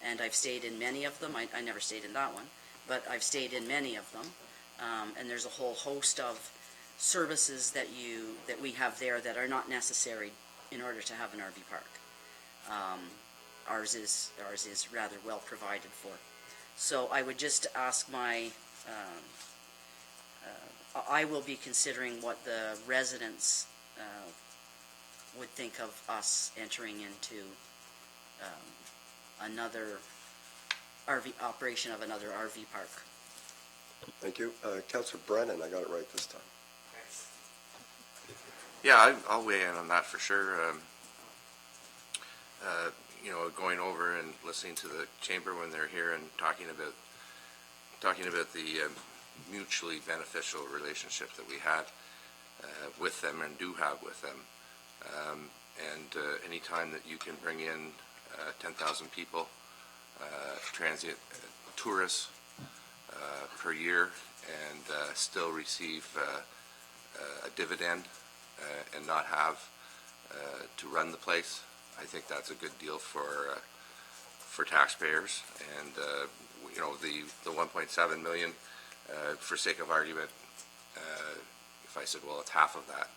and I've stayed in many of them. I never stayed in that one, but I've stayed in many of them. And there's a whole host of services that we have there that are not necessary in order to have an RV park. Ours is rather well provided for. So I would just ask I will be considering what the residents would think of us entering into another operation of another RV park. Thank you. Councillor Brennan, I got it right this time. Yeah, I'll weigh in on that for sure. Going over and listening to the chamber when they're here and talking about the mutually beneficial relationship that we had with them and do have with them. Any time that you can bring in 10,000 people, transient tourists per year, and still receive a dividend and not have to run the place, I think that's a good deal for taxpayers. And the 1.7 million, for sake of argument, if I said, well, it's half of that,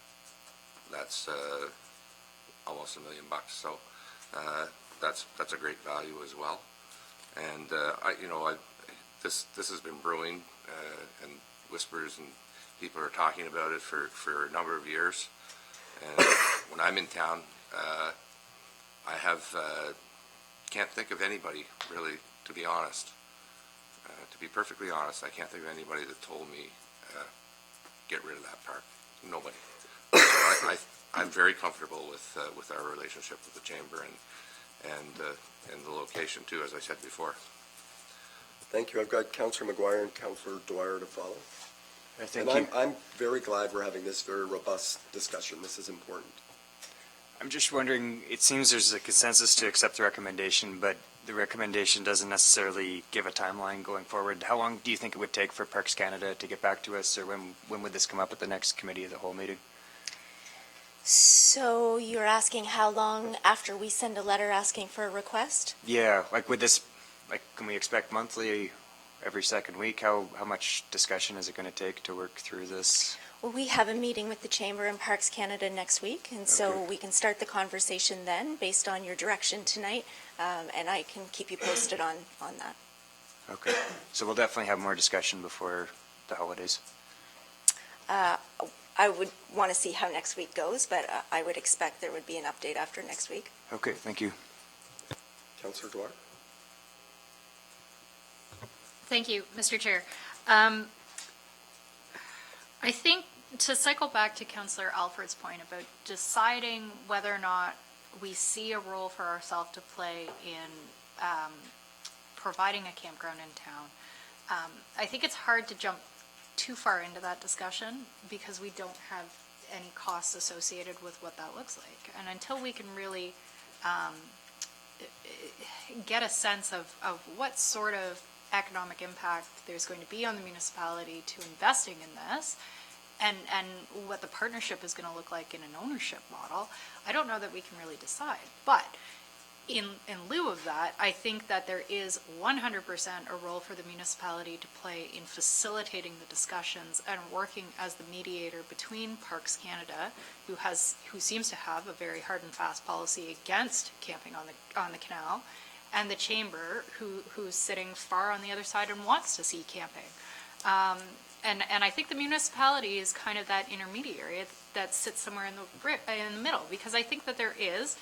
that's almost $1 million. So that's a great value as well. And this has been brewing, and whispers, and people are talking about it for a number of years. And when I'm in town, can't think of anybody really, to be honest. To be perfectly honest, I can't think of anybody that told me get rid of that park. Nobody. So I'm very comfortable with our relationship with the chamber and the location too, as I said before. Thank you. I've got Councillor McGuire and Councillor Dwyer to follow. Thank and you. I'm very glad we're having this very robust discussion. This is important. I'm just wondering, it seems there's a consensus to accept the recommendation, but the recommendation doesn't necessarily give a timeline going forward. How long do you think it would take for Parks Canada to get back to us, or when would this come up at the next committee of the whole meeting? So you're asking how long after we send a letter asking for a request? Yeah, can we expect monthly, every second week? How much discussion is it going to take to work through this? Well, we have a meeting with the Chamber and Parks Canada next week, and so Okay. we can start the conversation then, based on your direction tonight, and I can keep you posted on that. Okay, so we'll definitely have more discussion before the holidays. I would want to see how next week goes, but I would expect there would be an update after next week. Okay, thank you. Councillor Dwyer? Thank you, Mr. Chair. I think to cycle back to Councillor Alfred's point about deciding whether or not we see a role for ourselves to play in providing a campground in town, I think it's hard to jump too far into that discussion because we don't have any costs associated with what that looks like. And until we can really get a sense of what sort of economic impact there's going to be on the municipality to investing in this, and what the partnership is going to look like in an ownership model, I don't know that we can really decide. But in lieu of that, I think that there is 100% a role for the municipality to play in facilitating the discussions and working as the mediator between Parks Canada, who seems to have a very hard and fast policy against camping on the canal, and the chamber, who's sitting far on the other side and wants to see camping. And I think the municipality is kind of that intermediary that sits somewhere in the middle, because I think that there is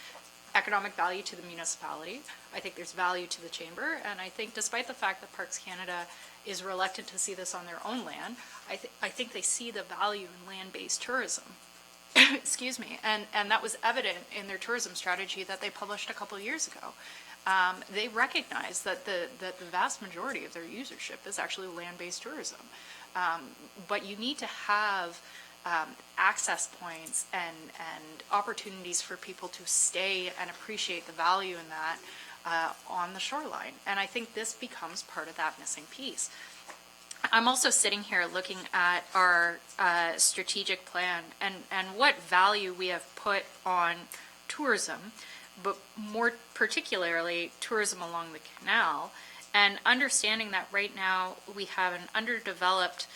economic value to the municipality. I think there's value to the chamber, and I think despite the fact that Parks Canada is reluctant to see this on their own land, I think they see the value in land-based tourism. Excuse me, and that was evident in their tourism strategy that they published a couple of years ago. They recognize that the vast majority of their usership is actually land-based tourism. But you need to have access points and opportunities for people to stay and appreciate the value in that on the shoreline. And I think this becomes part of that missing piece. I'm also sitting here looking at our strategic plan and what value we have put on tourism, but more particularly tourism along the canal, and understanding that right now we have an underdeveloped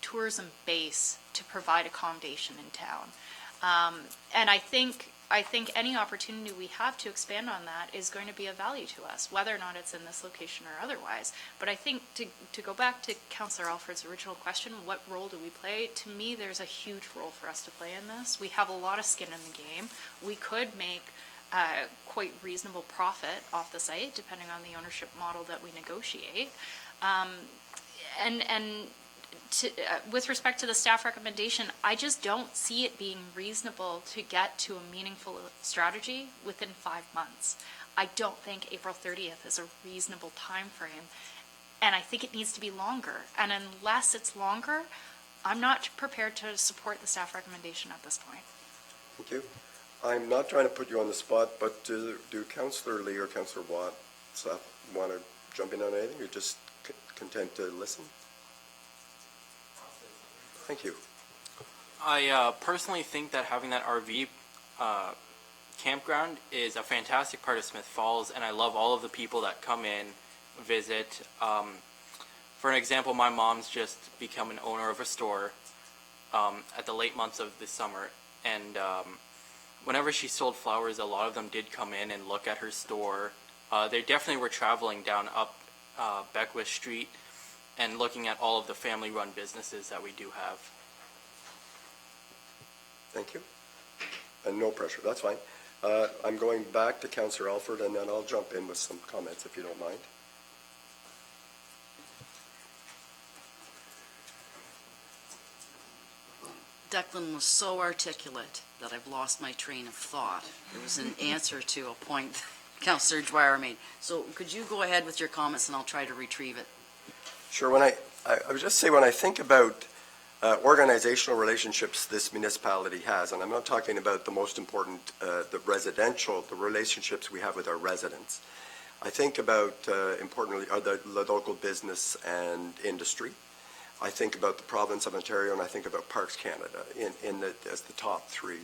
tourism base to provide accommodation in town. And I think any opportunity we have to expand on that is going to be of value to us, whether or not it's in this location or otherwise. But I think to go back to Councillor Alford's original question, what role do we play? To me, there's a huge role for us to play in this. We have a lot of skin in the game. We could make quite reasonable profit off the site, depending on the ownership model that we negotiate. With respect to the staff recommendation, I just don't see it being reasonable to get to a meaningful strategy within 5 months. I don't think April 30th is a reasonable time frame, and I think it needs to be longer. And unless it's longer, I'm not prepared to support the staff recommendation at this point. Thank you. I'm not trying to put you on the spot, but do Councillor Lee or Councillor Watt want to jump in on anything? You're just content to listen? Thank you. I personally think that having that RV campground is a fantastic part of Smith Falls, and I love all of the people that come in, visit. For an example, my mom's just become an owner of a store at the late months of the summer, and whenever she sold flowers, a lot of them did come in and look at her store. They definitely were traveling down up Beckwith Street and looking at all of the family-run businesses that we do have. Thank you. And no pressure, that's fine. I'm going back to Councillor Alford, and then I'll jump in with some comments if you don't mind. Declan was so articulate that I've lost my train of thought. It was an answer to a point Councillor Dwyer made. So could you go ahead with your comments and I'll try to retrieve it. Sure. I would just say when I think about organizational relationships this municipality has, and I'm not talking about the most important, the relationships we have with our residents. I think about, importantly, the local business and industry. I think about the province of Ontario, and I think about Parks Canada as the top three.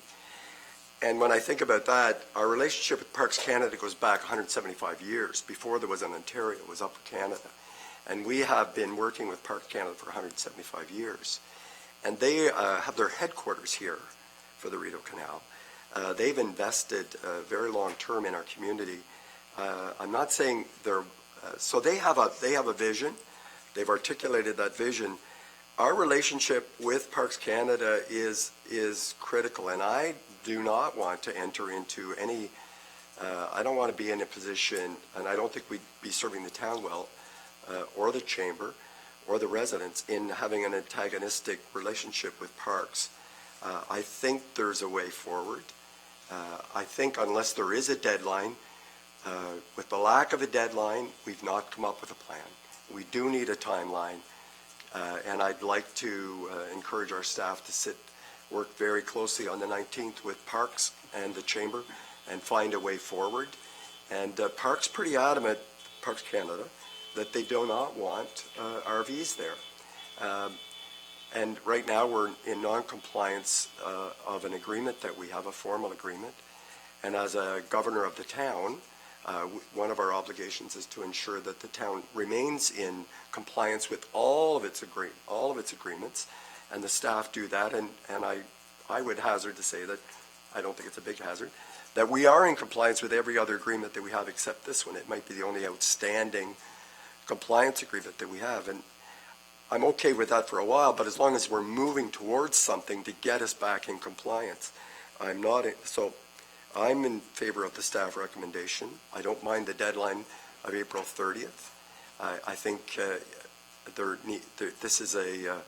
And when I think about that, our relationship with Parks Canada goes back 175 years. Before there was an Ontario, it was Upper Canada. And we have been working with Parks Canada for 175 years. And they have their headquarters here for the Rideau Canal. They've invested very long term in our community. I'm not saying they're, so they have a vision. They've articulated that vision. Our relationship with Parks Canada is critical, and I do not want to enter into any, I don't want to be in a position, and I don't think we'd be serving the town well, or the chamber, or the residents in having an antagonistic relationship with Parks. I think there's a way forward. I think unless there is a deadline, with the lack of a deadline, we've not come up with a plan. We do need a timeline, and I'd like to encourage our staff to work very closely on the 19th with Parks and the Chamber and find a way forward. And Parks pretty adamant, Parks Canada, that they do not want RVs there. And right now we're in non-compliance of an agreement that we have, a formal agreement. And as a governor of the town, one of our obligations is to ensure that the town remains in compliance with all of its agreements, and the staff do that. And I would hazard to say that, I don't think it's a big hazard, that we are in compliance with every other agreement that we have except this one. It might be the only outstanding compliance agreement that we have. And I'm okay with that for a while, but as long as we're moving towards something to get us back in compliance, I'm not, so I'm in favor of the staff recommendation. I don't mind the deadline of April 30th. I think this is a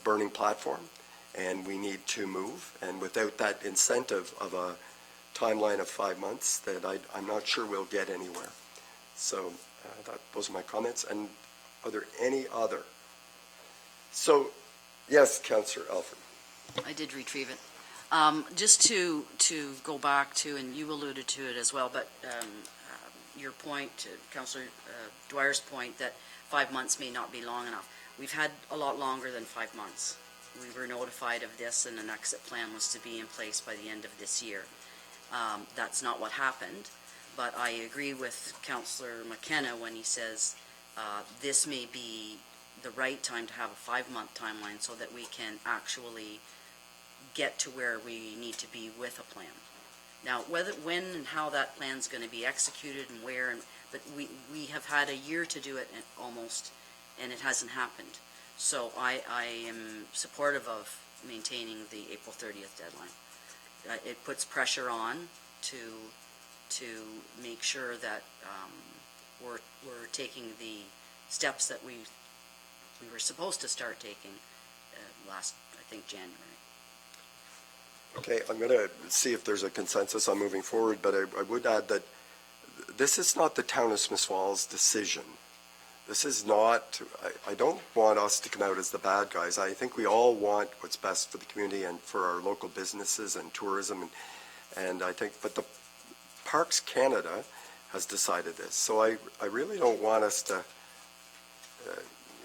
burning platform, and we need to move. And without that incentive of a timeline of 5 months, that I'm not sure we'll get anywhere. So those are my comments. And are there any other? So, yes, Councillor Alfred. I did retrieve it. Just to go back to, and you alluded to it as well, but your point, Councillor Dwyer's point, that 5 months may not be long enough. We've had a lot longer than 5 months. We were notified of this, and an exit plan was to be in place by the end of this year. That's not what happened, but I agree with Councillor McKenna when he says this may be the right time to have a 5-month timeline so that we can actually get to where we need to be with a plan. Now, when and how that plan's going to be executed and where, but we have had a year to do it almost, and it hasn't happened. So I am supportive of maintaining the April 30th deadline. It puts pressure on to make sure that we're taking the steps that we were supposed to start taking last, I think, January. Okay, I'm going to see if there's a consensus on moving forward, but I would add that this is not the town of Smiths Falls' decision. This is not, I don't want us to come out as the bad guys. I think we all want what's best for the community and for our local businesses and tourism, and I think, but the Parks Canada has decided this. So I really don't want us to,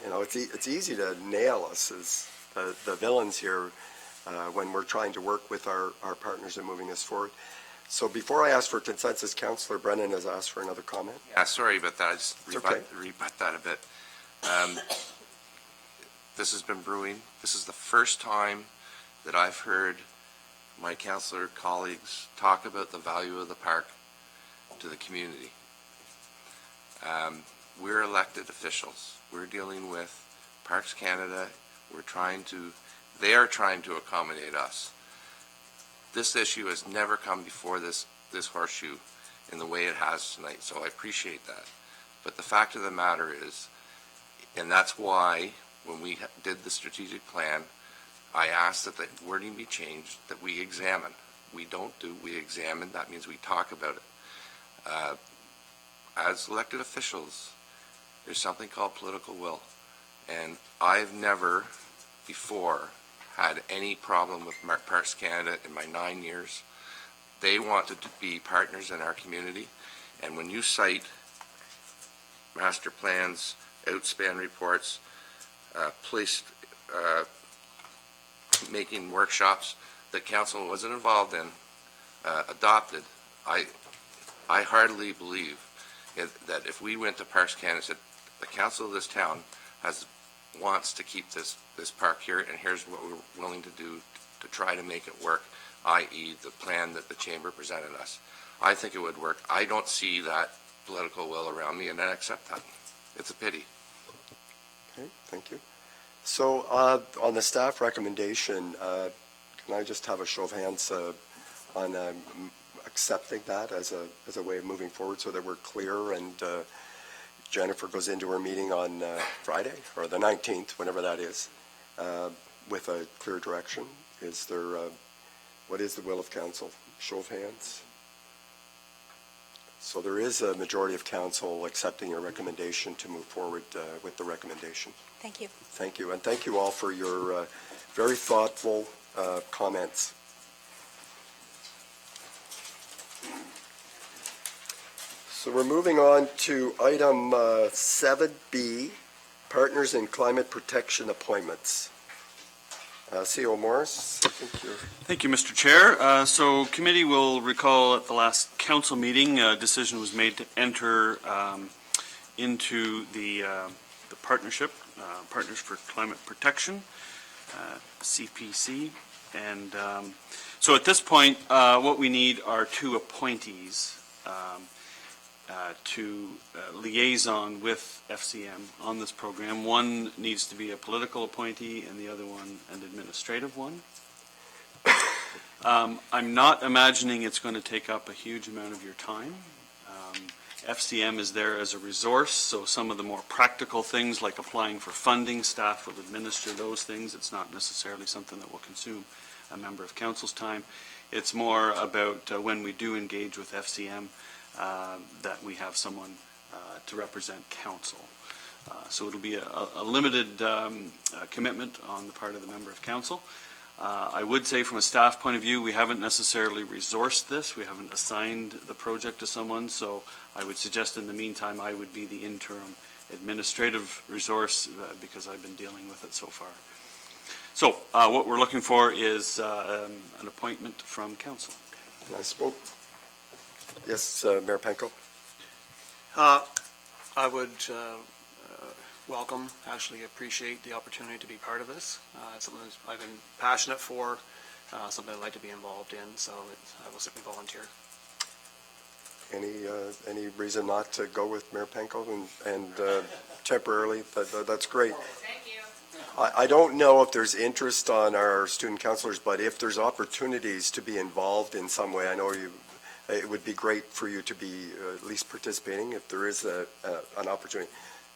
it's easy to nail us as the villains here when we're trying to work with our partners in moving us forward. So before I ask for consensus, Councillor Brennan has asked for another comment. Yeah, sorry about that. I just rebut that a bit. This has been brewing. This is the first time that I've heard my councillor colleagues talk about the value of the park to the community. We're elected officials. We're dealing with Parks Canada. They are trying to accommodate us. This issue has never come before this horseshoe in the way it has tonight, so I appreciate that. But the fact of the matter is, and that's why when we did the strategic plan, I asked that the wording be changed, that we examine. We don't do, we examine. That means we talk about it. As elected officials, there's something called political will. And I've never before had any problem with Parks Canada in my 9 years. They wanted to be partners in our community. And when you cite master plans, outspan reports, making workshops that council wasn't involved in, adopted, I hardly believe that if we went to Parks Canada and said, the council of this town wants to keep this park here, and here's what we're willing to do to try to make it work, i.e. the plan that the chamber presented us, I think it would work. I don't see that political will around me, and I accept that. It's a pity. Okay, thank you. So on the staff recommendation, can I just have a show of hands on accepting that as a way of moving forward so that we're clear, and Jennifer goes into her meeting on Friday, or the 19th, whenever that is, with a clear direction? Is there, what is the will of council? Show of hands? So there is a majority of council accepting your recommendation to move forward with the recommendation. Thank you. Thank you, and thank you all for your very thoughtful comments. So we're moving on to item 7B, Partners in Climate Protection Appointments. C.O. Morris, I think you're... Thank you, Mr. Chair. So committee will recall at the last council meeting, a decision was made to enter into the partnership, Partners for Climate Protection, CPC. And so at this point, what we need are two appointees. to liaison with FCM on this program. One needs to be a political appointee and the other one an administrative one. I'm not imagining it's going to take up a huge amount of your time. FCM is there as a resource, so some of the more practical things like applying for funding, staff will administer those things. It's not necessarily something that will consume a member of council's time. It's more about when we do engage with FCM, that we have someone to represent council. So it'll be a limited commitment on the part of the member of council. I would say from a staff point of view, we haven't necessarily resourced this. We haven't assigned the project to someone, so I would suggest in the meantime I would be the interim administrative resource because I've been dealing with it so far. So what we're looking for is an appointment from council. I spoke. Yes, Mayor Penko. I would welcome, actually appreciate the opportunity to be part of this. It's something that I've been passionate for, something I'd like to be involved in, so I will certainly volunteer. Any reason not to go with Mayor Penko and temporarily? That's great. Thank you. I don't know if there's interest on our student councilors, but if there's opportunities to be involved in some way, I know it would be great for you to be at least participating if there is an opportunity.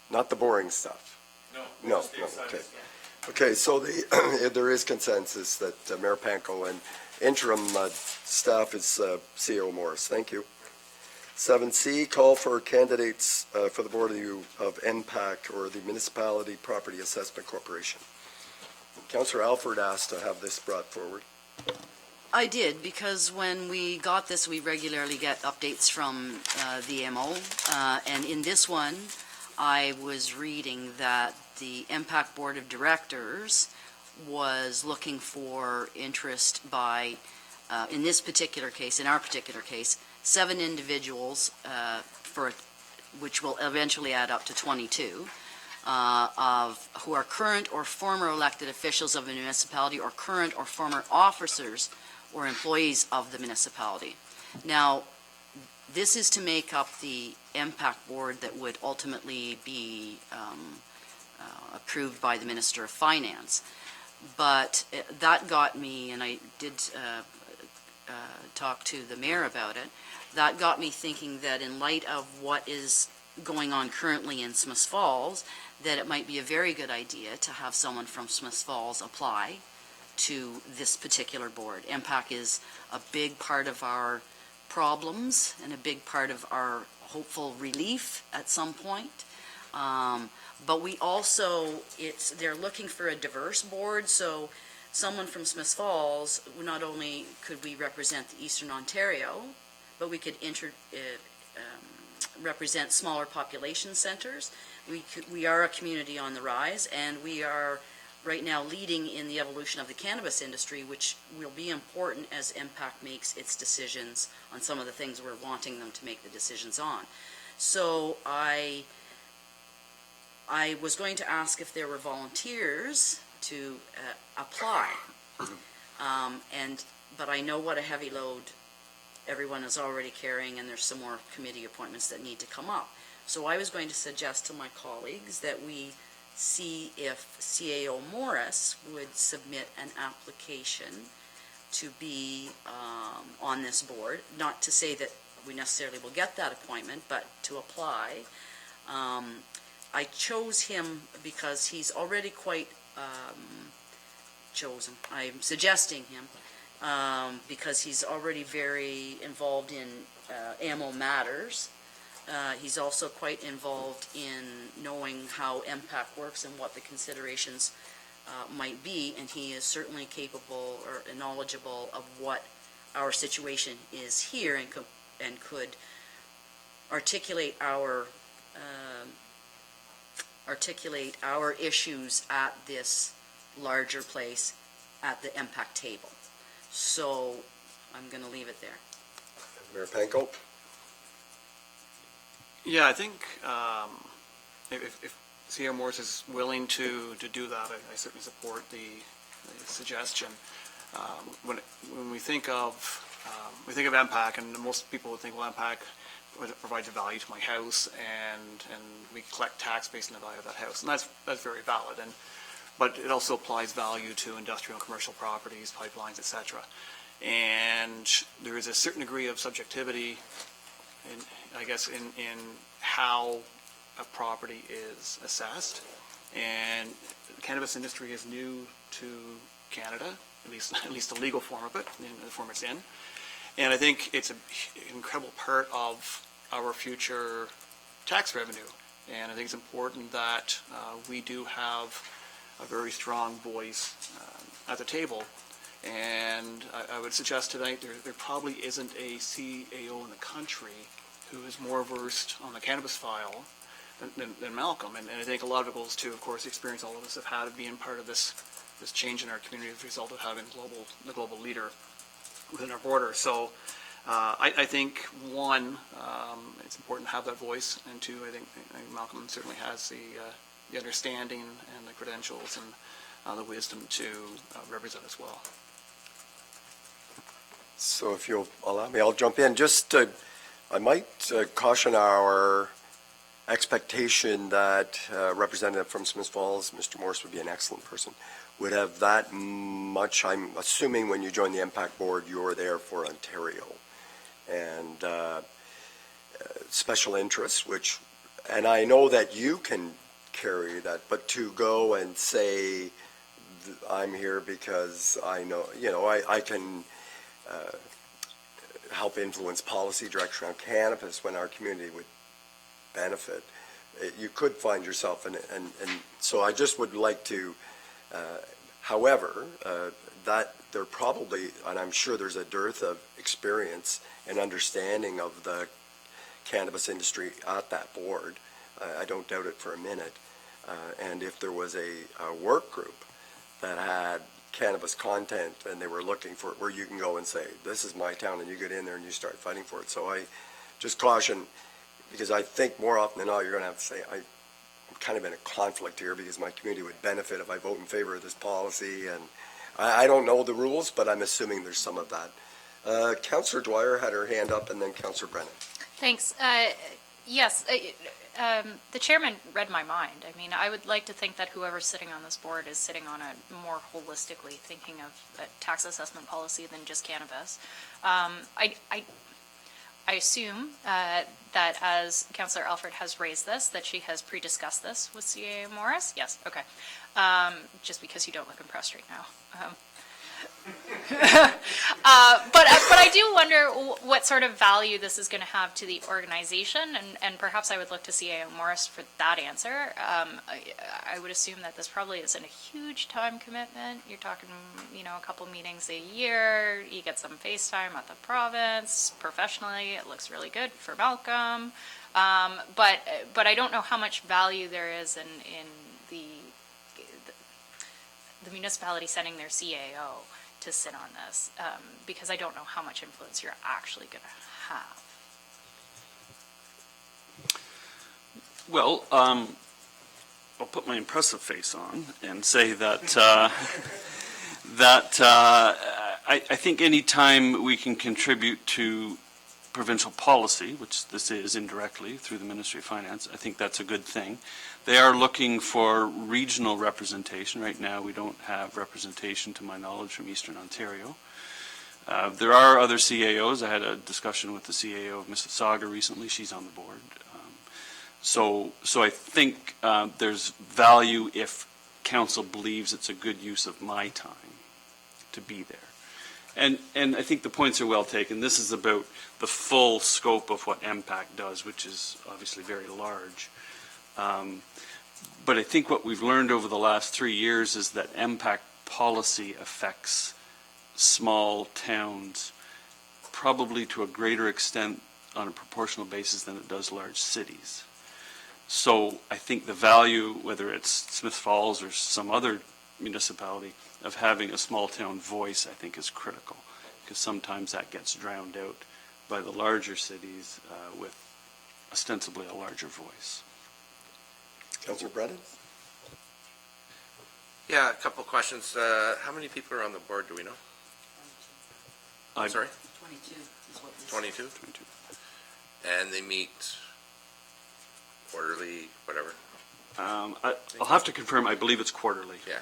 Not the boring stuff. No, okay. Okay, so there is consensus that Mayor Panko and interim staff is CEO Morris. Thank you. 7C, call for candidates for the board of NPAC or the Municipality Property Assessment Corporation. Councillor Alford asked to have this brought forward. I did, because when we got this, we regularly get updates from the MO, and in this one, I was reading that the MPAC Board of Directors was looking for interest by, in this particular case, in our particular case, 7 individuals, which will eventually add up to 22, who are current or former elected officials of a municipality or current or former officers or employees of the municipality. Now, this is to make up the MPAC board that would ultimately be approved by the Minister of Finance. But that got me, and I did talk to the mayor about it, that got me thinking that in light of what is going on currently in Smiths Falls, that it might be a very good idea to have someone from Smiths Falls apply to this particular board. MPAC is a big part of our problems and a big part of our hopeful relief at some point. But we also, they're looking for a diverse board, so someone from Smiths Falls, not only could we represent the Eastern Ontario, but we could represent smaller population centers. We are a community on the rise, and we are right now leading in the evolution of the cannabis industry, which will be important as MPAC makes its decisions on some of the things we're wanting them to make the decisions on. So I was going to ask if there were volunteers to apply, but I know what a heavy load everyone is already carrying, and there's some more committee appointments that need to come up. So I was going to suggest to my colleagues that we see if CAO Morris would submit an application to be on this board. Not to say that we necessarily will get that appointment, but to apply. I chose him because he's already quite chosen. I'm suggesting him because he's already very involved in ammo matters. He's also quite involved in knowing how MPAC works and what the considerations might be, and he is certainly capable or knowledgeable of what our situation is here and could articulate our issues at this larger place at the MPAC table. So I'm going to leave it there. Mayor Panko? Yeah, I think if C.R. Morris is willing to do that, I certainly support the suggestion. When we think of MPAC, and most people would think, well, MPAC provides a value to my house, and we collect tax based on the value of that house, and that's very valid. But it also applies value to industrial and commercial properties, pipelines, et cetera. And there is a certain degree of subjectivity, I guess, in how a property is assessed. And the cannabis industry is new to Canada, at least the legal form of it, in the form it's in. And I think it's an incredible part of our future tax revenue. And I think it's important that we do have a very strong voice at the table. And I would suggest tonight there probably isn't a CAO in the country who is more versed on the cannabis file than Malcolm. And I think a lot of it goes to, of course, the experience all of us have had of being part of this change in our community as a result of having the global leader within our border. So I think, one, it's important to have that voice, and two, I think Malcolm certainly has the understanding and the credentials and the wisdom to represent as well. So if you'll allow me, I'll jump in. I might caution our expectation that representative from Smiths Falls, Mr. Morris, would be an excellent person, would have that much. I'm assuming when you join the Impact Board, you're there for Ontario and special interests, and I know that you can carry that, but to go and say, I'm here because I know, I can help influence policy direction on cannabis when our community would benefit. You could find yourself and so I just would like to, however, that there probably, and I'm sure there's a dearth of experience and understanding of the cannabis industry at that board. I don't doubt it for a minute. And if there was a work group that had cannabis content and they were looking for it, where you can go and say, this is my town, and you get in there and you start fighting for it. So I just caution, because I think more often than not, you're going to have to say, I'm kind of in a conflict here because my community would benefit if I vote in favor of this policy. And I don't know the rules, but I'm assuming there's some of that. Councillor Dwyer had her hand up, and then Councillor Brennan. Thanks. Yes, the chairman read my mind. I mean, I would like to think that whoever's sitting on this board is sitting on a more holistically thinking of a tax assessment policy than just cannabis. I assume that as Councillor Alford has raised this, that she has pre-discussed this with CAO Morris? Yes, okay. Just because you don't look impressed right now. But I do wonder what sort of value this is going to have to the organization, and perhaps I would look to CAO Morris for that answer. I would assume that this probably isn't a huge time commitment. You're talking, a couple meetings a year. You get some FaceTime at the province. Professionally, it looks really good for Malcolm. But I don't know how much value there is in the municipality sending their CAO to sit on this, because I don't know how much influence you're actually going to have. Well, I'll put my impressive face on and say that I think any time we can contribute to provincial policy, which this is indirectly through the Ministry of Finance, I think that's a good thing. They are looking for regional representation. Right now, we don't have representation, to my knowledge, from Eastern Ontario. There are other CAOs. I had a discussion with the CAO of Mississauga recently. She's on the board. So I think there's value if council believes it's a good use of my time to be there. And I think the points are well taken. This is about the full scope of what MPAC does, which is obviously very large. But I think what we've learned over the last 3 years is that MPAC policy affects small towns probably to a greater extent on a proportional basis than it does large cities. So I think the value, whether it's Smiths Falls or some other municipality, of having a small town voice, I think, is critical, because sometimes that gets drowned out by the larger cities with ostensibly a larger voice. Councillor Brennan? Yeah, a couple of questions. How many people are on the board, do we know? Sorry? 22 is what we 22? 22. And they meet quarterly, whatever. I'll have to confirm, I believe it's quarterly. Yeah.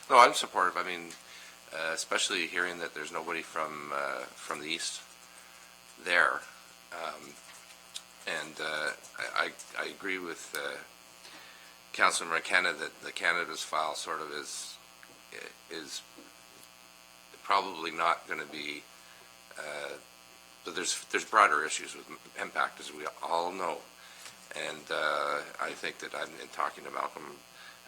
No, I'm supportive. I mean, especially hearing that there's nobody from the east there. And I agree with Councilor McKenna that the Canada's file sort of is probably not going to be, but there's broader issues with impact, as we all know. And I think that I've been talking to Malcolm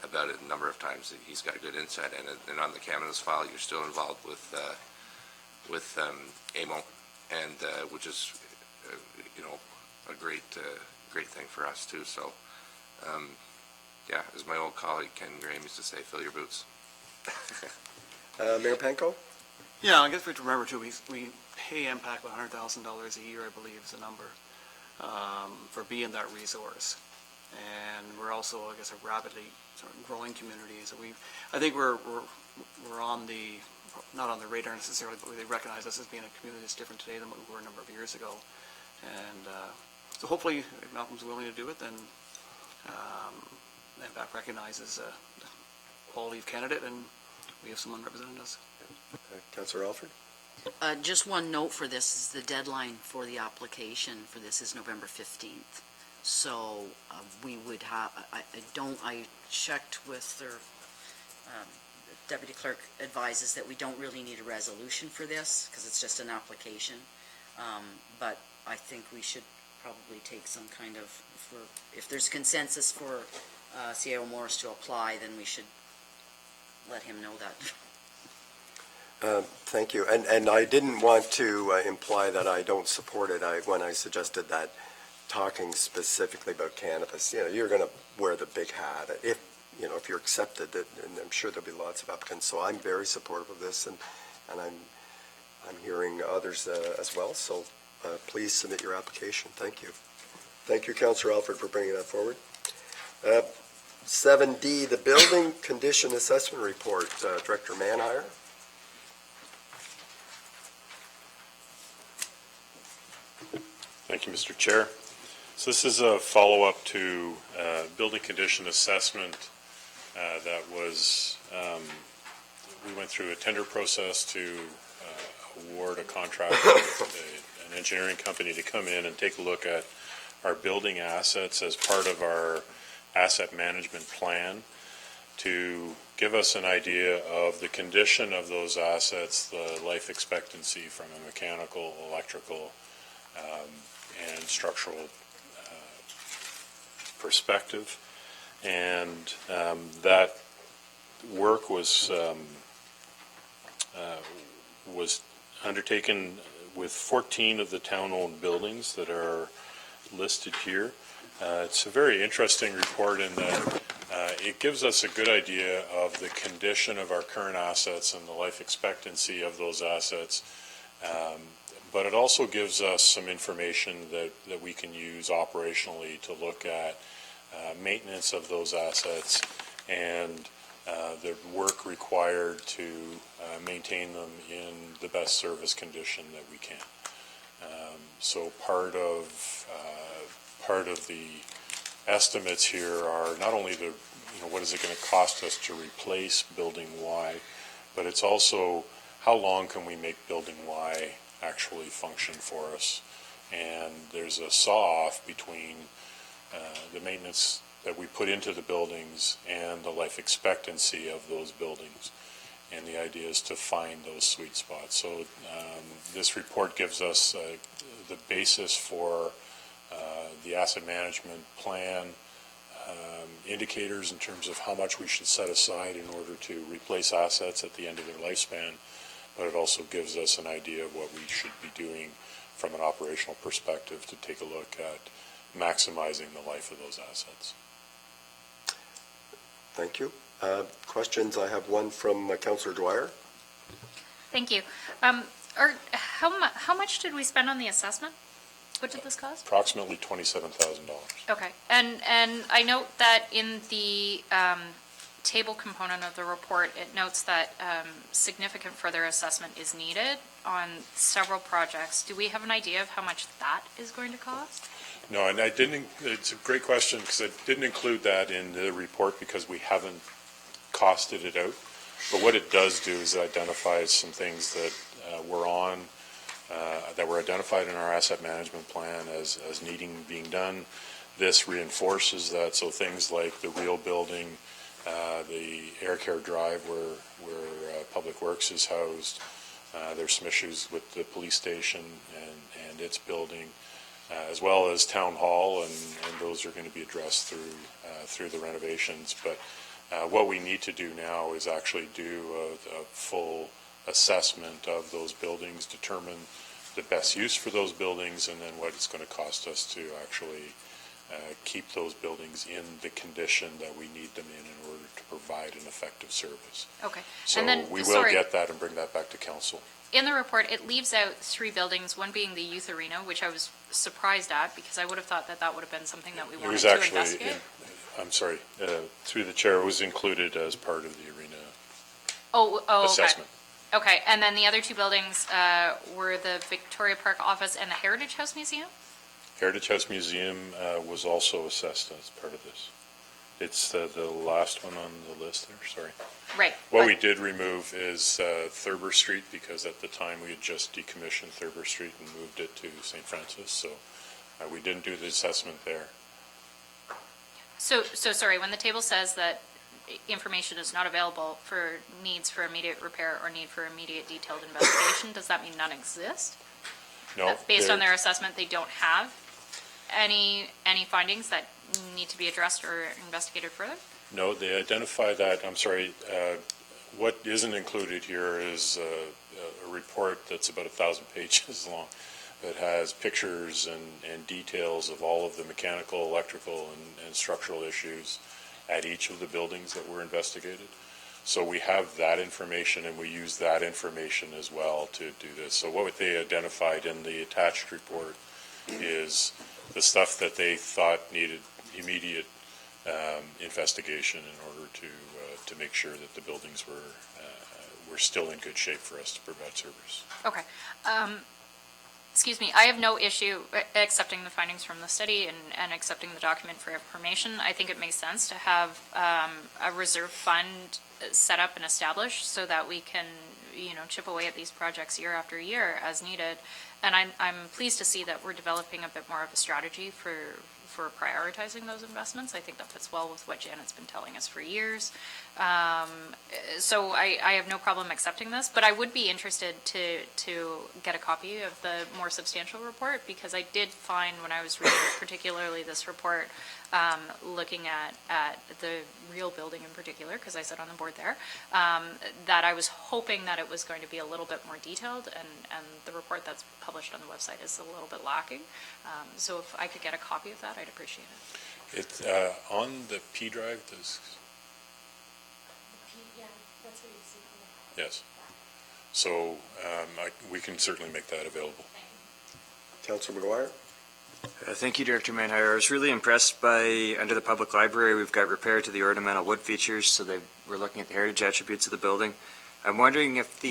about it a number of times, that he's got good insight. And on the Canada's file, you're still involved with AMO, and which is, a great thing for us too. So, yeah, as my old colleague Ken Graham used to say, fill your boots. Mayor Panko? Yeah, I guess we have to remember too, we pay impact about $100,000 a year, I believe is the number, for being that resource. And we're also, I guess, a rapidly sort of growing community. So I think we're on the, not on the radar necessarily, but they recognize us as being a community that's different today than what we were a number of years ago. And so hopefully, if Malcolm's willing to do it, then MPAC recognizes the quality of candidate, and we have someone representing us. Councillor Alford? Just one note for this is the deadline for the application for this is November 15th. So we would have, I checked with their, Deputy Clerk advises that we don't really need a resolution for this because it's just an application. But I think we should probably take some kind of, if there's consensus for CAO Morris to apply, then we should let him know that. Thank you. And I didn't want to imply that I don't support it. When I suggested that talking specifically about cannabis, you're going to wear the big hat if you're accepted, and I'm sure there'll be lots of applicants. So I'm very supportive of this, and I'm hearing others as well. So please submit your application. Thank you. Thank you, Councillor Alford, for bringing that forward. 7D, the Building Condition Assessment Report. Director Manhire. Thank you, Mr. Chair. So this is a follow-up to building condition assessment that was, we went through a tender process to award a contract with an engineering company to come in and take a look at our building assets as part of our asset management plan to give us an idea of the condition of those assets, the life expectancy from a mechanical, electrical, and structural perspective. And that work was undertaken with 14 of the town-owned buildings that are listed here. It's a very interesting report in that it gives us a good idea of the condition of our current assets and the life expectancy of those assets. But it also gives us some information that we can use operationally to look at maintenance of those assets and the work required to maintain them in the best service condition that we can. So part of the estimates here are not only the what is it going to cost us to replace building Y, but it's also how long can we make building Y actually function for us. And there's a saw-off between the maintenance that we put into the buildings and the life expectancy of those buildings. And the idea is to find those sweet spots. So this report gives us the basis for the asset management plan, indicators in terms of how much we should set aside in order to replace assets at the end of their lifespan, but it also gives us an idea of what we should be doing from an operational perspective to take a look at maximizing the life of those assets. Thank you. Questions? I have one from Councillor Dwyer. Thank you. How much did we spend on the assessment? What did this cost? Approximately $27,000. Okay, and I note that in the table component of the report, it notes that significant further assessment is needed on several projects. Do we have an idea of how much that is going to cost? No, and I didn't, it's a great question, because I didn't include that in the report because we haven't costed it out. But what it does do is identify some things that that were identified in our asset management plan as needing being done. This reinforces that, so things like the Real building, the Air Care Drive where Public Works is housed, there's some issues with the police station and its building, as well as Town Hall, and those are going to be addressed through the renovations. But what we need to do now is actually do a full assessment of those buildings, determine the best use for those buildings, and then what it's going to cost us to actually keep those buildings in the condition that we need them in order to provide an effective service. Okay. So And then, we will sorry, get that and bring that back to council. in the report, it leaves out 3 buildings, one being the youth arena, which I was surprised at because I would have thought that that would have been something that we It wanted was to actually, investigate. I'm sorry, through the chair, it was included as part of the arena Okay. assessment. Okay, and then the other 2 buildings were the Victoria Park office and the Heritage House Museum? Heritage House Museum was also assessed as part of this. It's the last one on the list there, sorry. Right. What but- we did remove is Thurber Street, because at the time we had just decommissioned Thurber Street and moved it to St. Francis, so we didn't do the assessment there. So sorry, when the table says that information is not available for needs for immediate repair or need for immediate detailed investigation, does that mean none exist? No. Based on there- their assessment, they don't have any findings that need to be addressed or investigated further? No, they identify that, I'm sorry, what isn't included here is a report that's about 1,000 pages long that has pictures and details of all of the mechanical, electrical, and structural issues at each of the buildings that were investigated. So we have that information, and we use that information as well to do this. So what they identified in the attached report is the stuff that they thought needed immediate investigation in order to make sure that the buildings were still in good shape for us to provide service. Okay. Excuse me, I have no issue accepting the findings from the study and accepting the document for information. I think it makes sense to have a reserve fund set up and established so that we can, chip away at these projects year after year as needed. And I'm pleased to see that we're developing a bit more of a strategy for prioritizing those investments. I think that fits well with what Janet's been telling us for years. So I have no problem accepting this, but I would be interested to get a copy of the more substantial report, because I did find when I was reading particularly this report, looking at the Real building in particular, because I sat on the board there, that I was hoping that it was going to be a little bit more detailed, and the report that's published on the website is a little bit lacking. So if I could get a copy of that, I'd appreciate it. It's on the P drive, yes. So we can certainly make that available. Councillor McGuire? Thank you, Director Manhire. I was really impressed by, under the public library, we've got repair to the ornamental wood features, so we're looking at the heritage attributes of the building. I'm wondering if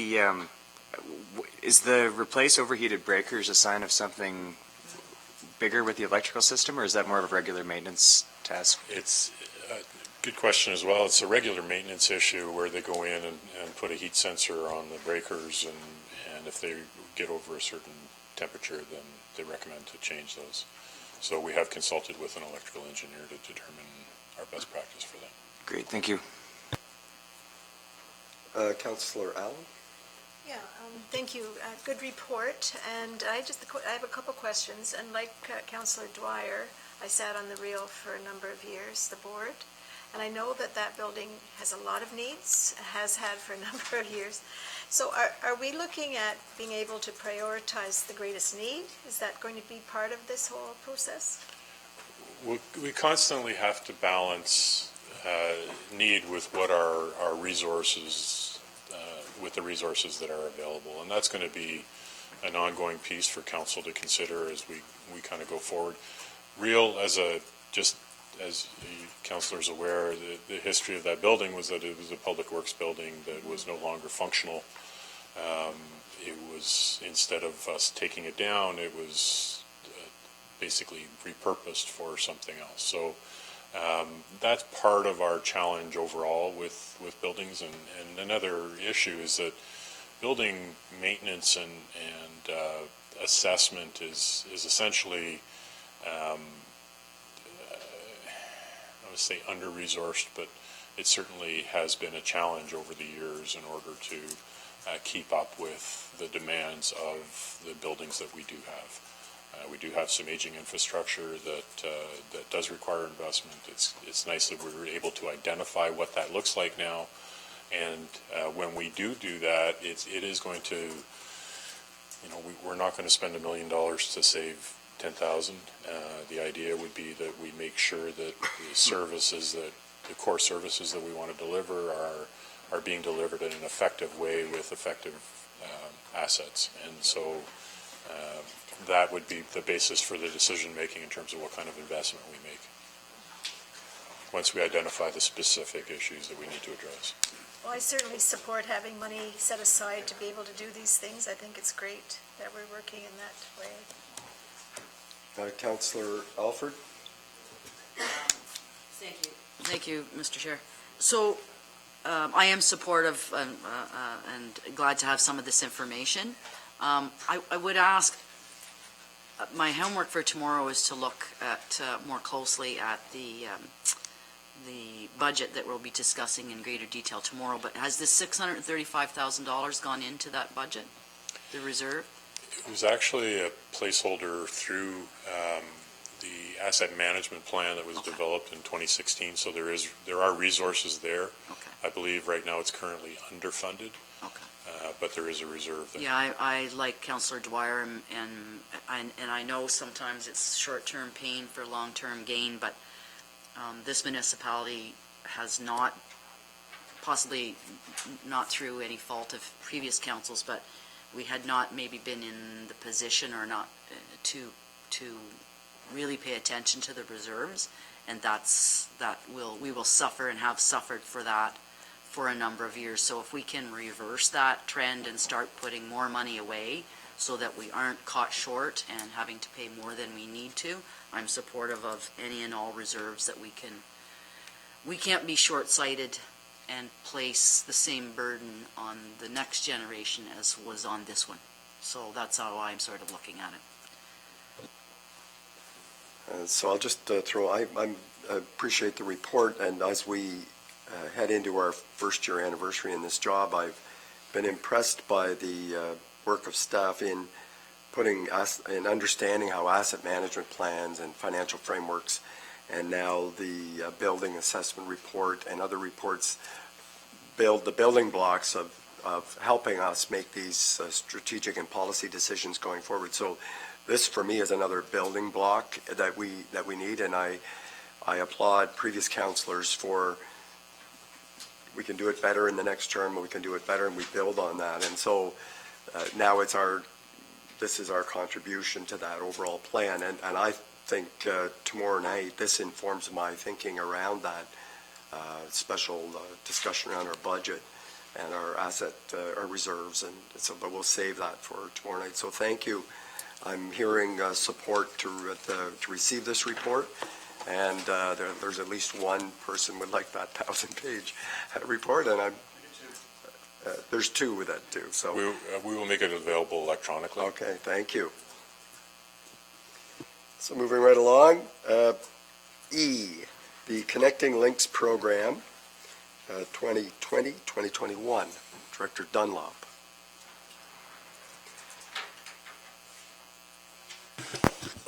is the replace overheated breakers a sign of something bigger with the electrical system, or is that more of a regular maintenance task? It's a good question as well. It's a regular maintenance issue where they go in and put a heat sensor on the breakers, and if they get over a certain temperature, then they recommend to change those. So we have consulted with an electrical engineer to determine our best practice for that. Great, thank you. Councillor Allen? Yeah, thank you. Good report. And I have a couple questions. And like Councillor Dwyer, I sat on the Real for a number of years, the board. And I know that building has a lot of needs, has had for a number of years. So are we looking at being able to prioritize the greatest need? Is that going to be part of this whole process? We constantly have to balance need with what our resources, with the resources that are available. And that's going to be an ongoing piece for council to consider as we kind of go forward. Real, just as the councillor is aware, the history of that building was that it was a public works building that was no longer functional. it was, instead of us taking it down, it was basically repurposed for something else. So that's part of our challenge overall with buildings. And another issue is that building maintenance and assessment is essentially, I would say under-resourced, but it certainly has been a challenge over the years in order to keep up with the demands of the buildings that we do have. We do have some aging infrastructure that does require investment. It's nice that we're able to identify what that looks like now. And when we do that, it is going to, we're not going to spend $1 million to save 10,000. The idea would be that we make sure that the core services that we want to deliver are being delivered in an effective way with effective assets. And so that would be the basis for the decision-making in terms of what kind of investment we make, once we identify the specific issues that we need to address. Well, I certainly support having money set aside to be able to do these things. I think it's great that we're working in that way. Councillor Alford? Thank you, Mr. Chair. So I am supportive and glad to have some of this information. I would ask, my homework for tomorrow is to look at more closely at the budget that we'll be discussing in greater detail tomorrow. But has this $635,000 gone into that budget, the reserve? It was actually a placeholder through the asset management plan that was developed in 2016. So there are resources there. Okay. I believe right now it's currently underfunded. Okay. But there is a reserve there. Yeah, I like Councillor Dwyer, and I know sometimes it's short-term pain for long-term gain, but this municipality has not, possibly not through any fault of previous councils, but we had not maybe been in the position or not to really pay attention to the reserves, and we will suffer and have suffered for that for a number of years. So if we can reverse that trend and start putting more money away so that we aren't caught short and having to pay more than we need to, I'm supportive of any and all reserves that we can't be short-sighted and place the same burden on the next generation as was on this one. So that's how I'm sort of looking at it. So I'll just I appreciate the report, and as we head into our first-year anniversary in this job, I've been impressed by the work of staff in understanding how asset management plans and financial frameworks, and now the building assessment report and other reports build the building blocks of helping us make these strategic and policy decisions going forward. So this, for me, is another building block that we need, and I applaud previous councillors for, we can do it better in the next term, and we can do it better, and we build on that. And so now this is our contribution to that overall plan. And I think tomorrow night, this informs my thinking around that special discussion around our budget and our our reserves. And so, but we'll save that for tomorrow night. So thank you. I'm hearing support to receive this report. And there's at least one person would like that 1,000-page report, and there's two with that too. So we will make it available electronically. Okay, thank you. So moving right along, E, the Connecting Links Program, 2020-2021, Director Dunlop.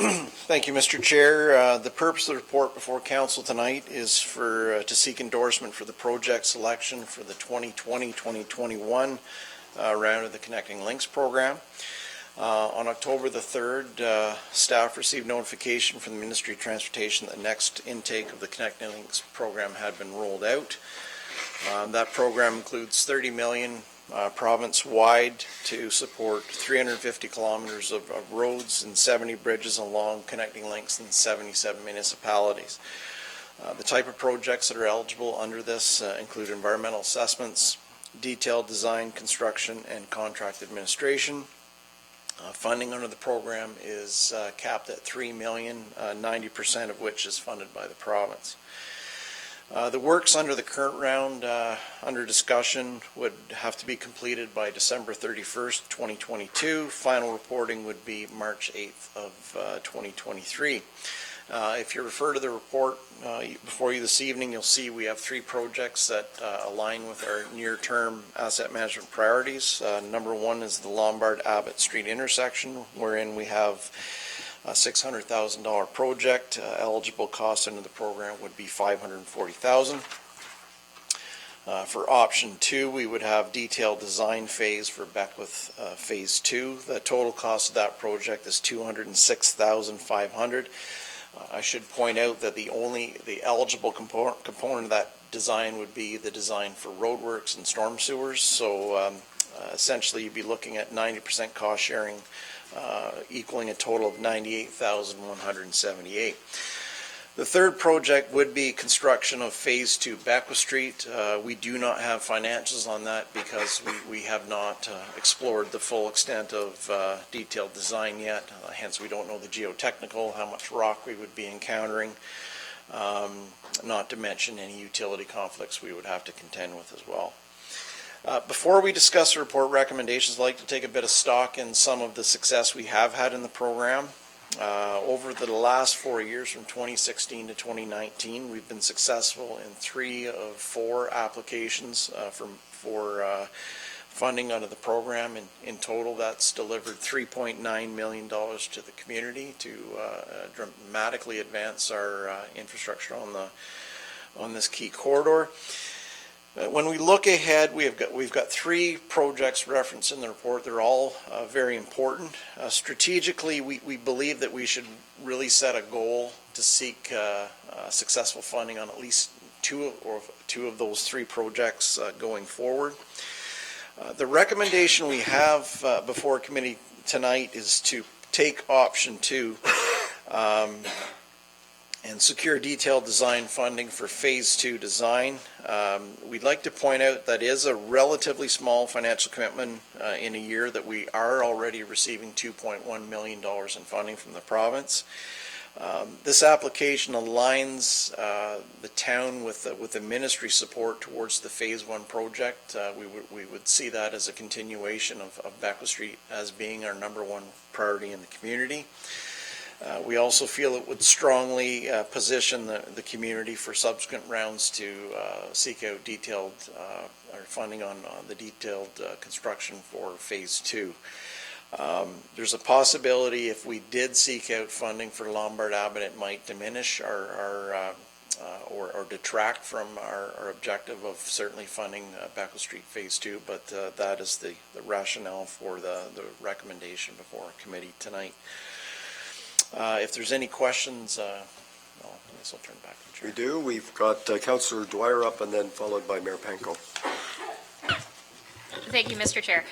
Thank you, Mr. Chair. The purpose of the report before council tonight is to seek endorsement for the project selection for the 2020-2021 round of the Connecting Links program. On October the 3rd, staff received notification from the Ministry of Transportation that the next intake of the Connecting Links program had been rolled out. That program includes $30 million province-wide to support 350 kilometers of roads and 70 bridges along Connecting Links in 77 municipalities. The type of projects that are eligible under this include environmental assessments, detailed design, construction, and contract administration. Funding under the program is capped at $3 million, 90% of which is funded by the province. The works under the current round under discussion would have to be completed by December 31st, 2022. Final reporting would be March 8th of 2023. If you refer to the report before you this evening, you'll see we have 3 projects that align with our near-term asset management priorities. Number 1 is the Lombard-Abbott Street intersection, wherein we have a $600,000 project. Eligible cost under the program would be $540,000. For option 2, we would have detailed design phase for Beckwith Phase 2. The total cost of that project is $206,500. I should point out that the eligible component of that design would be the design for roadworks and storm sewers. So essentially, you'd be looking at 90% cost sharing, equaling a total of $98,178. The third project would be construction of Phase 2 Beckwith Street. We do not have financials on that because we have not explored the full extent of detailed design yet. Hence, we don't know the geotechnical, how much rock we would be encountering, not to mention any utility conflicts we would have to contend with as well. Before we discuss the report recommendations, I'd like to take a bit of stock in some of the success we have had in the program. Over the last 4 years, from 2016 to 2019, we've been successful in 3 of 4 applications for funding under the program. In total, that's delivered $3.9 million to the community to dramatically advance our infrastructure on this key corridor. When we look ahead, we've got 3 projects referenced in the report. They're all very important. Strategically, we believe that we should really set a goal to seek successful funding on at least two of those 3 projects going forward. The recommendation we have before committee tonight is to take option 2 and secure detailed design funding for Phase 2 design. We'd like to point out that is a relatively small financial commitment in a year that we are already receiving $2.1 million in funding from the province. This application aligns the town with the ministry support towards the Phase 1 project. We would see that as a continuation of Beckwith Street as being our number 1 priority in the community. We also feel it would strongly position the community for subsequent rounds to seek out detailed funding on the detailed construction for Phase 2. There's a possibility if we did seek out funding for Lombard Abbott, it might diminish or detract from our objective of certainly funding Beckwith Street Phase 2, but that is the rationale for the recommendation before our committee tonight. If there's any questions, I guess I'll turn it back to the chair. We do. We've got Councillor Dwyer up and then followed by Mayor Panko. Thank you, Mr. Chair.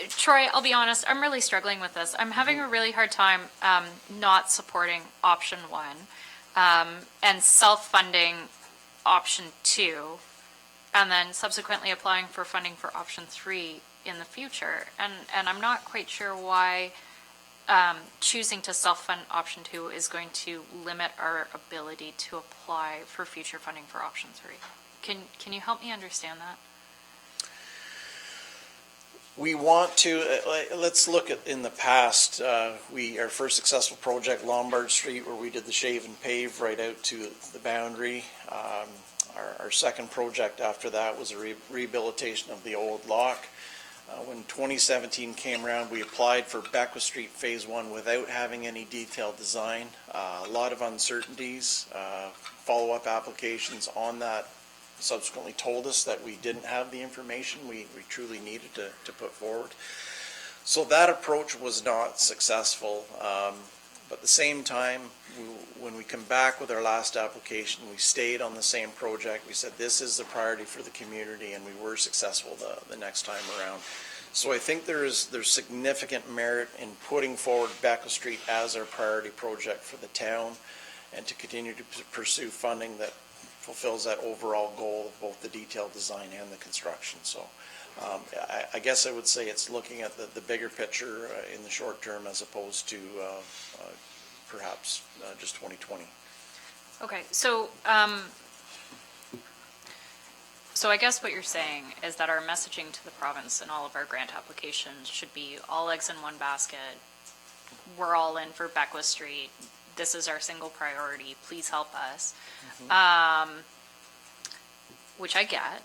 Troy, I'll be honest, I'm really struggling with this. I'm having a really hard time not supporting option 1 and self-funding option 2, and then subsequently applying for funding for option 3 in the future. And I'm not quite sure why choosing to self-fund option 2 is going to limit our ability to apply for future funding for option 3. Can you help me understand that? We want to, let's look at in the past, our first successful project, Lombard Street, where we did the shave and pave right out to the boundary. Our second project after that was a rehabilitation of the old lock. When 2017 came around, we applied for Beckwith Street Phase 1 without having any detailed design. A lot of uncertainties, follow-up applications on that subsequently told us that we didn't have the information we truly needed to put forward. So that approach was not successful. But at the same time, when we come back with our last application, we stayed on the same project. We said this is the priority for the community, and we were successful the next time around. So I think there's significant merit in putting forward Beckwith Street as our priority project for the town, and to continue to pursue funding that fulfills that overall goal of both the detailed design and the construction. So I guess I would say it's looking at the bigger picture in the short term as opposed to perhaps just 2020. Okay, so, so I guess what you're saying is that our messaging to the province and all of our grant applications should be all eggs in one basket. We're all in for Beckwith Street. This is our single priority. Please help us. Which I get.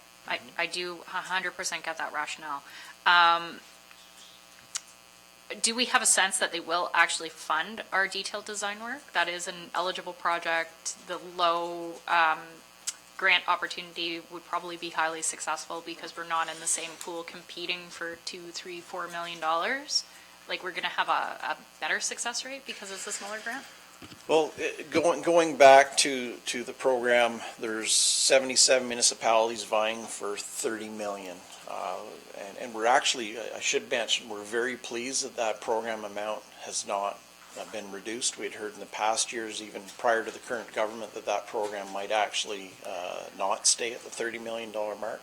I do 100% get that rationale. Do we have a sense that they will actually fund our detailed design work? That is an eligible project. The low grant opportunity would probably be highly successful because we're not in the same pool competing for $2, $3, $4 million. Like, we're going to have a better success rate because it's a smaller grant? Well, going back to the program, there's 77 municipalities vying for 30 million. And we're actually, I should mention, we're very pleased that that program amount has not been reduced. We had heard in the past years, even prior to the current government, that that program might actually not stay at the $30 million mark.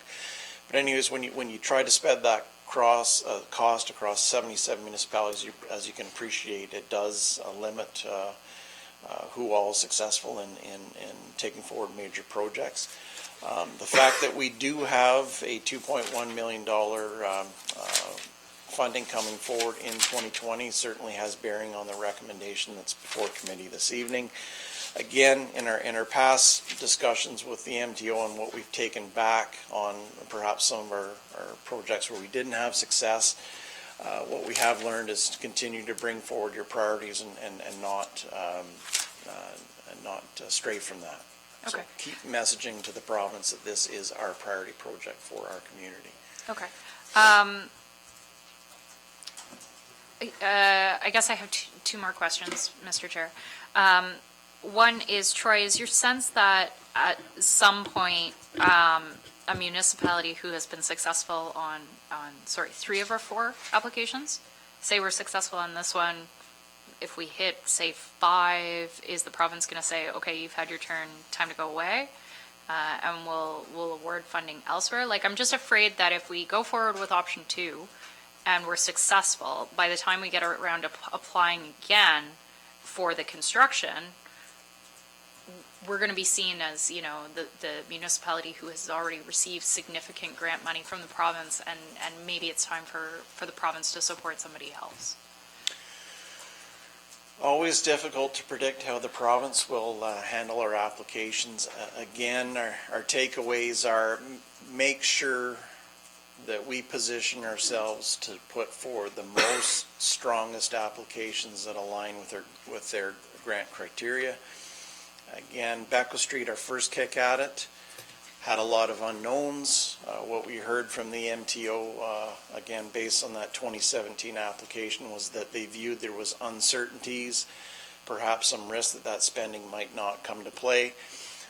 But anyways, when you try to spread that cost across 77 municipalities, as you can appreciate, it does limit who all is successful in taking forward major projects. The fact that we do have a $2.1 million funding coming forward in 2020 certainly has bearing on the recommendation that's before committee this evening. Again, in our past discussions with the MTO and what we've taken back on perhaps some of our projects where we didn't have success, what we have learned is to continue to bring forward your priorities and not stray from that. Okay. So keep messaging to the province that this is our priority project for our community. Okay. I guess I have two more questions, Mr. Chair. One is, Troy, is your sense that at some point a municipality who has been successful on 3 of our 4 applications, say we're successful on this one, if we hit, say, 5, is the province going to say, okay, you've had your turn, time to go away, and we'll award funding elsewhere? Like, I'm just afraid that if we go forward with option 2 and we're successful, by the time we get around to applying again for the construction, we're going to be seen as, you know, the municipality who has already received significant grant money from the province, and maybe it's time for the province to support somebody else. Always difficult to predict how the province will handle our applications. Again, our takeaways are make sure that we position ourselves to put forward the most strongest applications that align with their grant criteria. Again, Beckwith Street, our first kick at it, had a lot of unknowns. What we heard from the MTO, again, based on that 2017 application, was that they viewed there was uncertainties, perhaps some risk that spending might not come to play.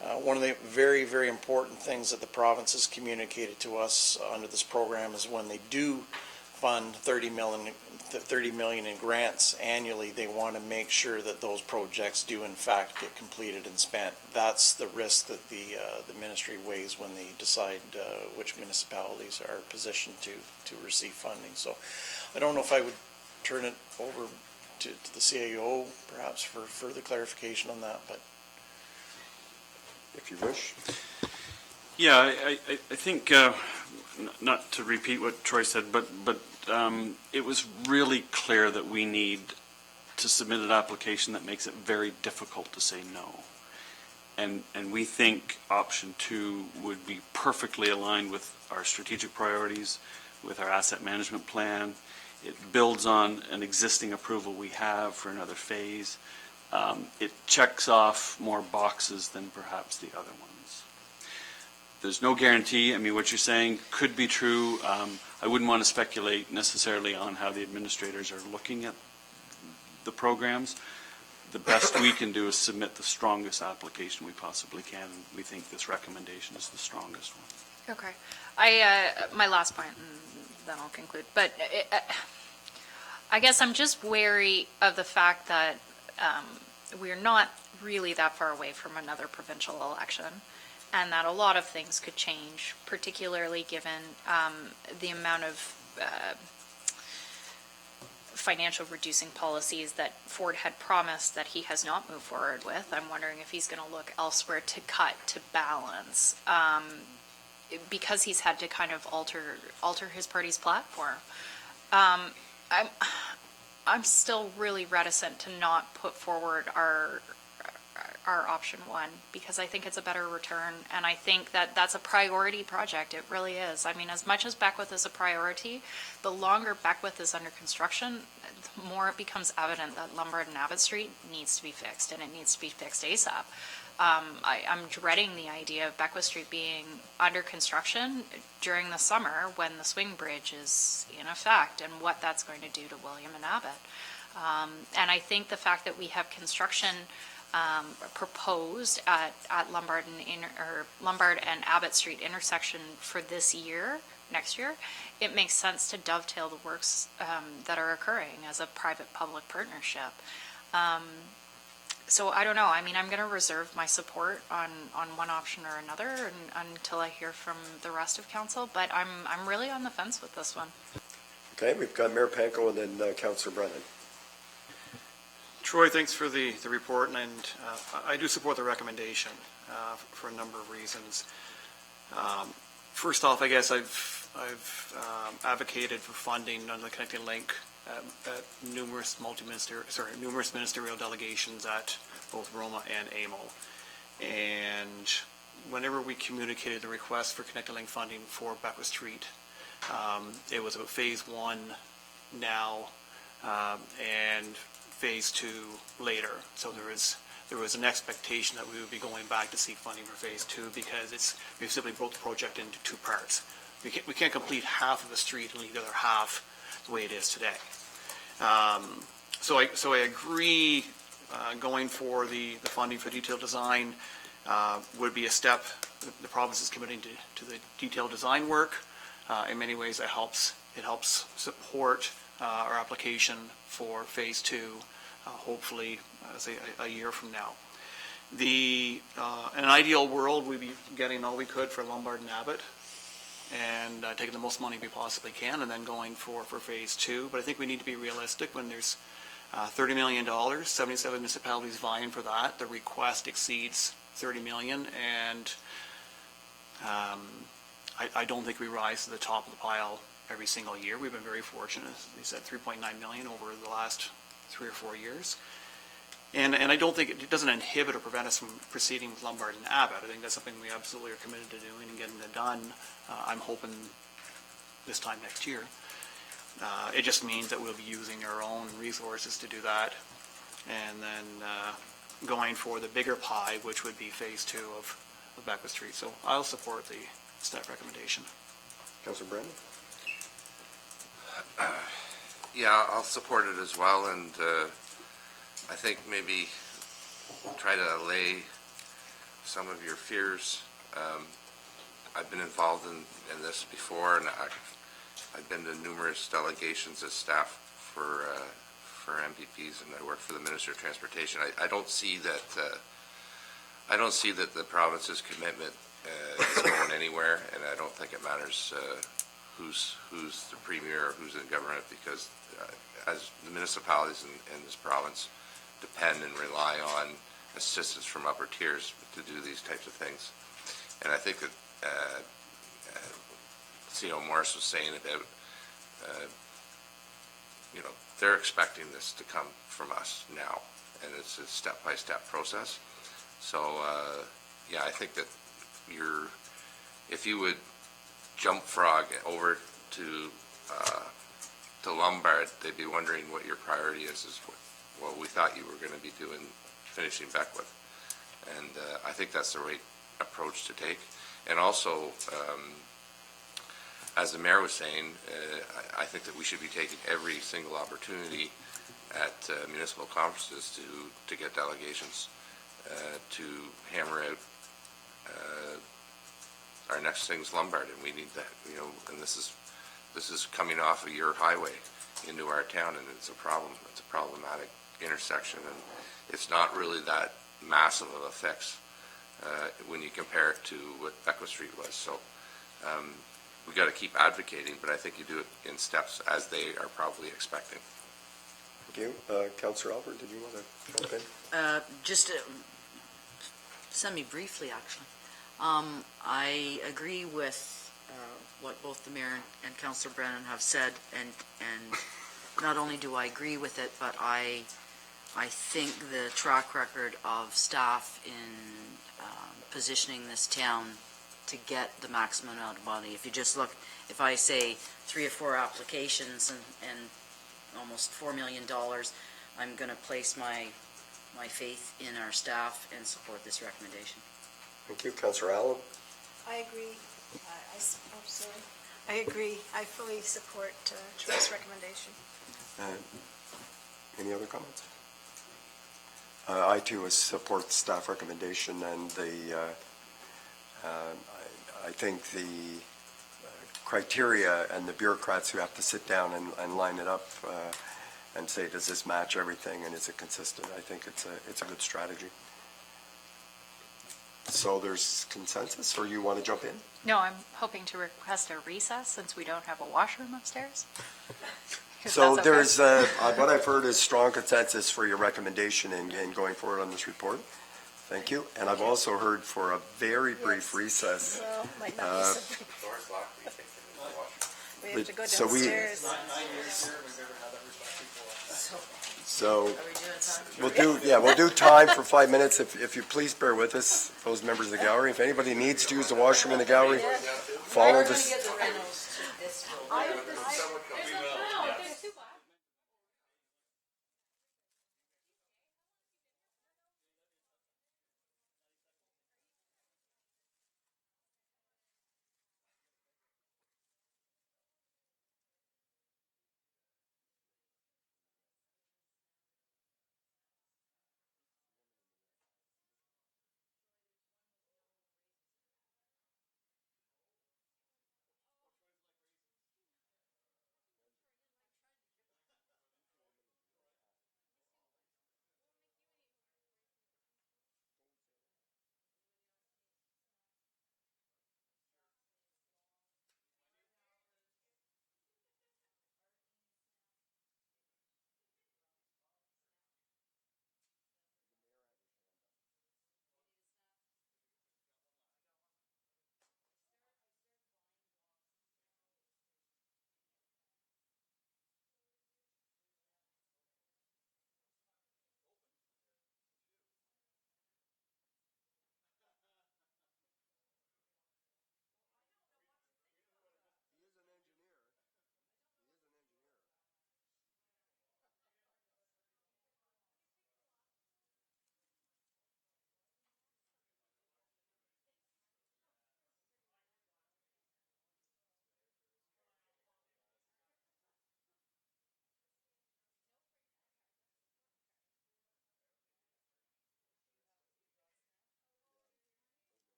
One of the very, very important things that the province has communicated to us under this program is when they do fund $30 million in grants annually, they want to make sure that those projects do in fact get completed and spent. That's the risk that the ministry weighs when they decide which municipalities are positioned to receive funding. So I don't know if I would turn it over to the CAO perhaps for further clarification on that, but If you wish. Yeah, I think, not to repeat what Troy said, but it was really clear that we need to submit an application that makes it very difficult to say no. And we think option 2 would be perfectly aligned with our strategic priorities, with our asset management plan. It builds on an existing approval we have for another phase. It checks off more boxes than perhaps the other ones. There's no guarantee. I mean, what you're saying could be true. I wouldn't want to speculate necessarily on how the administrators are looking at the programs. The best we can do is submit the strongest application we possibly can, and we think this recommendation is the strongest one. Okay. My last point, and then I'll conclude, but I guess I'm just wary of the fact that we're not really that far away from another provincial election. and that a lot of things could change, particularly given the amount of financial reducing policies that Ford had promised that he has not moved forward with. I'm wondering if he's going to look elsewhere to cut to balance, because he's had to kind of alter his party's platform. I'm still really reticent to not put forward our option one, because I think it's a better return, and I think that that's a priority project. It really is. I mean, as much as Beckwith is a priority, the longer Beckwith is under construction, the more it becomes evident that Lombard and Abbott Street needs to be fixed, and it needs to be fixed ASAP. I'm dreading the idea of Beckwith Street being under construction during the summer when the swing bridge is in effect, and what that's going to do to William and Abbott. And I think the fact that we have construction proposed at Lombard and Abbott Street intersection for this year, next year, it makes sense to dovetail the works that are occurring as a private-public partnership. So I don't know. I mean, I'm going to reserve my support on one option or another until I hear from the rest of council, but I'm really on the fence with this one. Okay, we've got Mayor Panko and then Councillor Brennan. Troy, thanks for the report, and I do support the recommendation for a number of reasons. First off, I guess I've advocated for funding on the Connecting Link at numerous ministerial delegations at both Roma and AMO. And whenever we communicated the request for Connecting Link funding for Beckwith Street, it was about phase one now, and phase two later. So there was an expectation that we would be going back to seek funding for phase two, because we've simply broke the project into two parts. We can't complete half of the street and leave the other half the way it is today. So I agree, going for the funding for detailed design would be a step. The province is committing to the detailed design work. In many ways, it helps support our application for phase two, hopefully, say a year from now. In an ideal world, we'd be getting all we could for Lombard and Abbott, and taking the most money we possibly can, and then going for phase two. But I think we need to be realistic. When there's $30 million, 77 municipalities vying for that, the request exceeds $30 million, and I don't think we rise to the top of the pile every single year. We've been very fortunate. They said 3.9 million over the last 3 or 4 years. And I don't think it doesn't inhibit or prevent us from proceeding with Lombard and Abbott. I think that's something we absolutely are committed to doing and getting it done. I'm hoping this time next year. It just means that we'll be using our own resources to do that, and then going for the bigger pie, which would be phase two of Beckwith Street. So I'll support the staff recommendation. Councillor Brennan? Yeah, I'll support it as well, and I think maybe try to allay some of your fears. I've been involved in this before, and I've been to numerous delegations as staff for MPPs, and I work for the Minister of Transportation. I don't see that the province's commitment is going anywhere, and I don't think it matters who's the premier or who's in government, because as the municipalities in this province depend and rely on assistance from upper tiers to do these types of things. And I think that C.O. Morris was saying about, they're expecting this to come from us now, and it's a step-by-step process. So, yeah, I think that if you would jump frog over to Lombard, they'd be wondering what your priority is well, we thought you were going to be finishing Beckwith. And I think that's the right approach to take. And also, as the mayor was saying, I think that we should be taking every single opportunity at municipal conferences to get delegations to hammer out our next thing's Lombard, and we need that, and this is coming off of your highway into our town, and it's a problem. It's a problematic intersection, and it's not really that massive of a fix. when you compare it to what Echo Street was. So we got to keep advocating, but I think you do it in steps as they are probably expecting. Thank you. Councillor Albert, did you want to jump in? Just semi-briefly, actually. I agree with what both the mayor and Councillor Brennan have said, and not only do I agree with it, but I think the track record of staff in positioning this town to get the maximum amount of money. If you just look, if I say 3 or 4 applications and almost $4 million, I'm going to place my faith in our staff and support this recommendation. Thank you. Councillor Allen? I agree. I agree. I fully support Troy's recommendation. Any other comments? I too support the staff recommendation, and I think the criteria and the bureaucrats who have to sit down and line it up and say, does this match everything and is it consistent? I think it's a good strategy. So there's consensus, or you want to jump in? No, I'm hoping to request a recess since we don't have a washroom upstairs. If So that's okay. there's, what I've heard is strong consensus for your recommendation in going forward on this report. Thank you. And I've also heard for a very brief recess. Well, might not be so. We have to go So we- downstairs. So we'll do time for 5 minutes. If you please bear with us, those members of the gallery. If anybody needs to use the washroom in the gallery, follow this.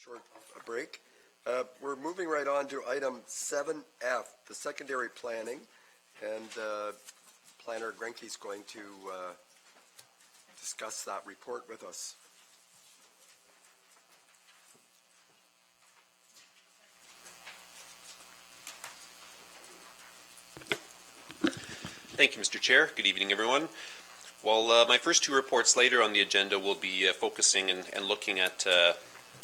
short break. We're moving right on to item 7F, the secondary planning, and Planner Grenke is going to discuss that report with us. Thank you, Mr. Chair. Good evening, everyone. Well, my first two reports later on the agenda will be focusing and looking at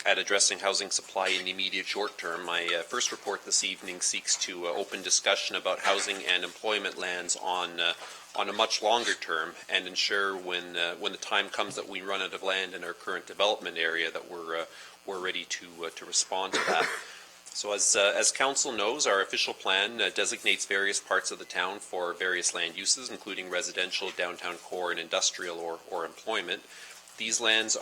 addressing housing supply in the immediate short term. My first report this evening seeks to open discussion about housing and employment lands on a much longer term, and ensure when the time comes that we run out of land in our current development area that we're ready to respond to that. So as Council knows, our official plan designates various parts of the town for various land uses, including residential, downtown core, and industrial or employment. These land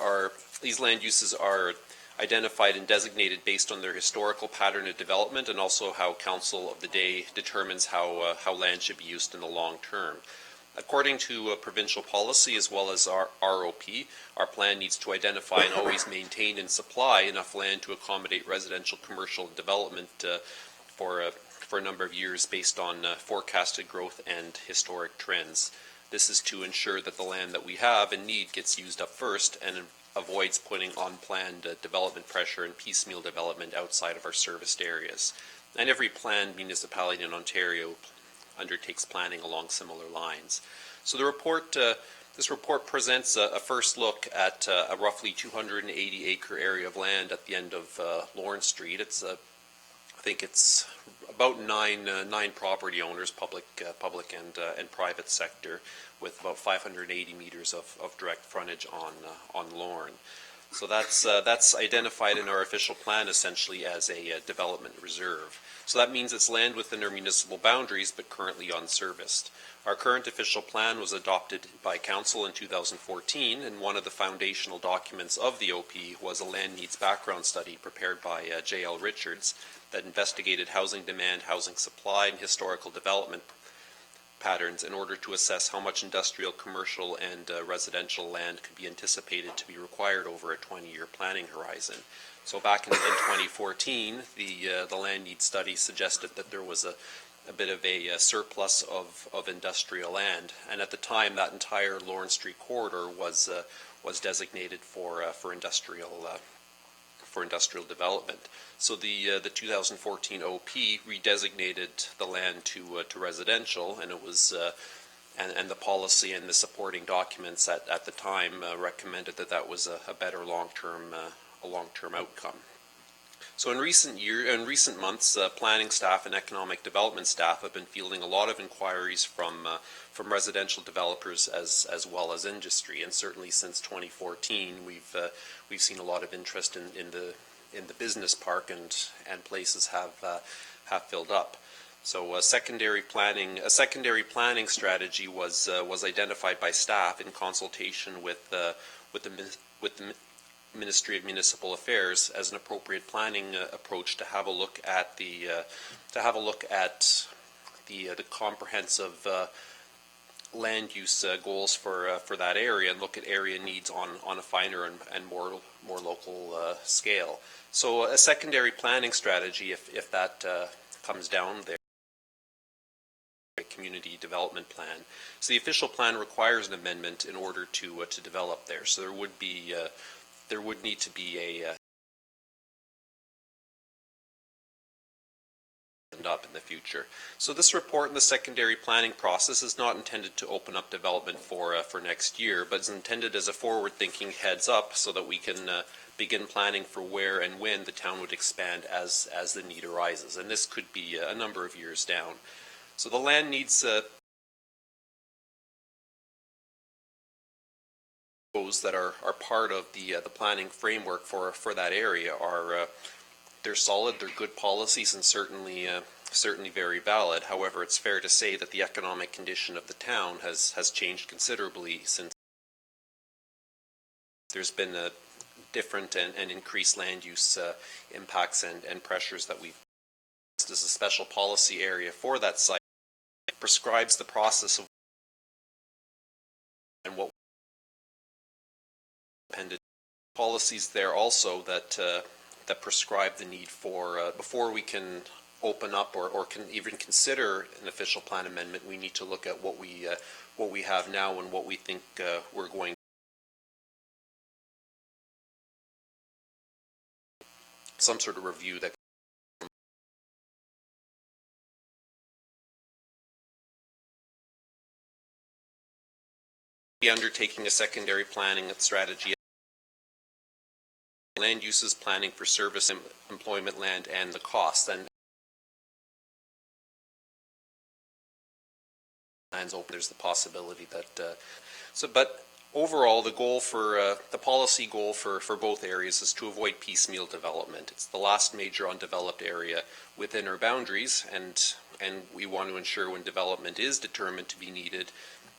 uses are identified and designated based on their historical pattern of development, and also how Council of the day determines how land should be used in the long term. According to provincial policy as well as our ROP, our plan needs to identify and always maintain and supply enough land to accommodate residential, commercial development for a number of years based on forecasted growth and historic trends. This is to ensure that the land that we have and need gets used up first and avoids putting unplanned development pressure and piecemeal development outside of our serviced areas. And every planned municipality in Ontario undertakes planning along similar lines. So this report presents a first look at a roughly 280 acre area of land at the end of Lawrence Street. I think it's about nine property owners, public and private sector, with about 580 meters of direct frontage on Lorne. So that's identified in our official plan essentially as a development reserve. So that means it's land within our municipal boundaries, but currently unserviced. Our current official plan was adopted by Council in 2014, and one of the foundational documents of the OP was a land needs background study prepared by J.L. Richards that investigated housing demand, housing supply, and historical development patterns in order to assess how much industrial, commercial, and residential land could be anticipated to be required over a 20-year planning horizon. So back in 2014, the land needs study suggested that there was a bit of a surplus of industrial land, and at the time that entire Lawrence Street corridor was designated for industrial development. So the 2014 OP redesignated the land to residential, and it was and the policy and the supporting documents at the time recommended that was a better long-term outcome. So in recent months, planning staff and economic development staff have been fielding a lot of inquiries from residential developers as well as industry, and certainly since 2014, we've seen a lot of interest in the business park, and places have filled up. So a secondary planning strategy was identified by staff in consultation with the Ministry of Municipal Affairs as an appropriate planning approach to have a look at the comprehensive land use goals for that area, and look at area needs on a finer and more local scale. So a secondary planning strategy, if that comes down there, a community development plan. So the official plan requires an amendment in order to develop there. So there would need to be a up in the future. So this report in the secondary planning process is not intended to open up development for next year, but is intended as a forward-thinking heads up so that we can begin planning for where and when the town would expand as the need arises. And this could be a number of years down. So the land needs that are part of the planning framework for that area are they're solid, they're good policies, and certainly very valid. However, it's fair to say that the economic condition of the town has changed considerably since there's been a different and increased land use impacts and pressures that we've. This is a special policy area for that site. It prescribes the process of and what dependent policies there also that that prescribe the need for, before we can open up or can even consider an official plan amendment, we need to look at what we have now and what we think we're going. Some sort of review that be undertaking a secondary planning strategy, land uses planning for service and employment land, and the cost. And lands open, there's the possibility that but overall, the goal for the policy goal for both areas is to avoid piecemeal development. It's the last major undeveloped area within our boundaries, and we want to ensure when development is determined to be needed,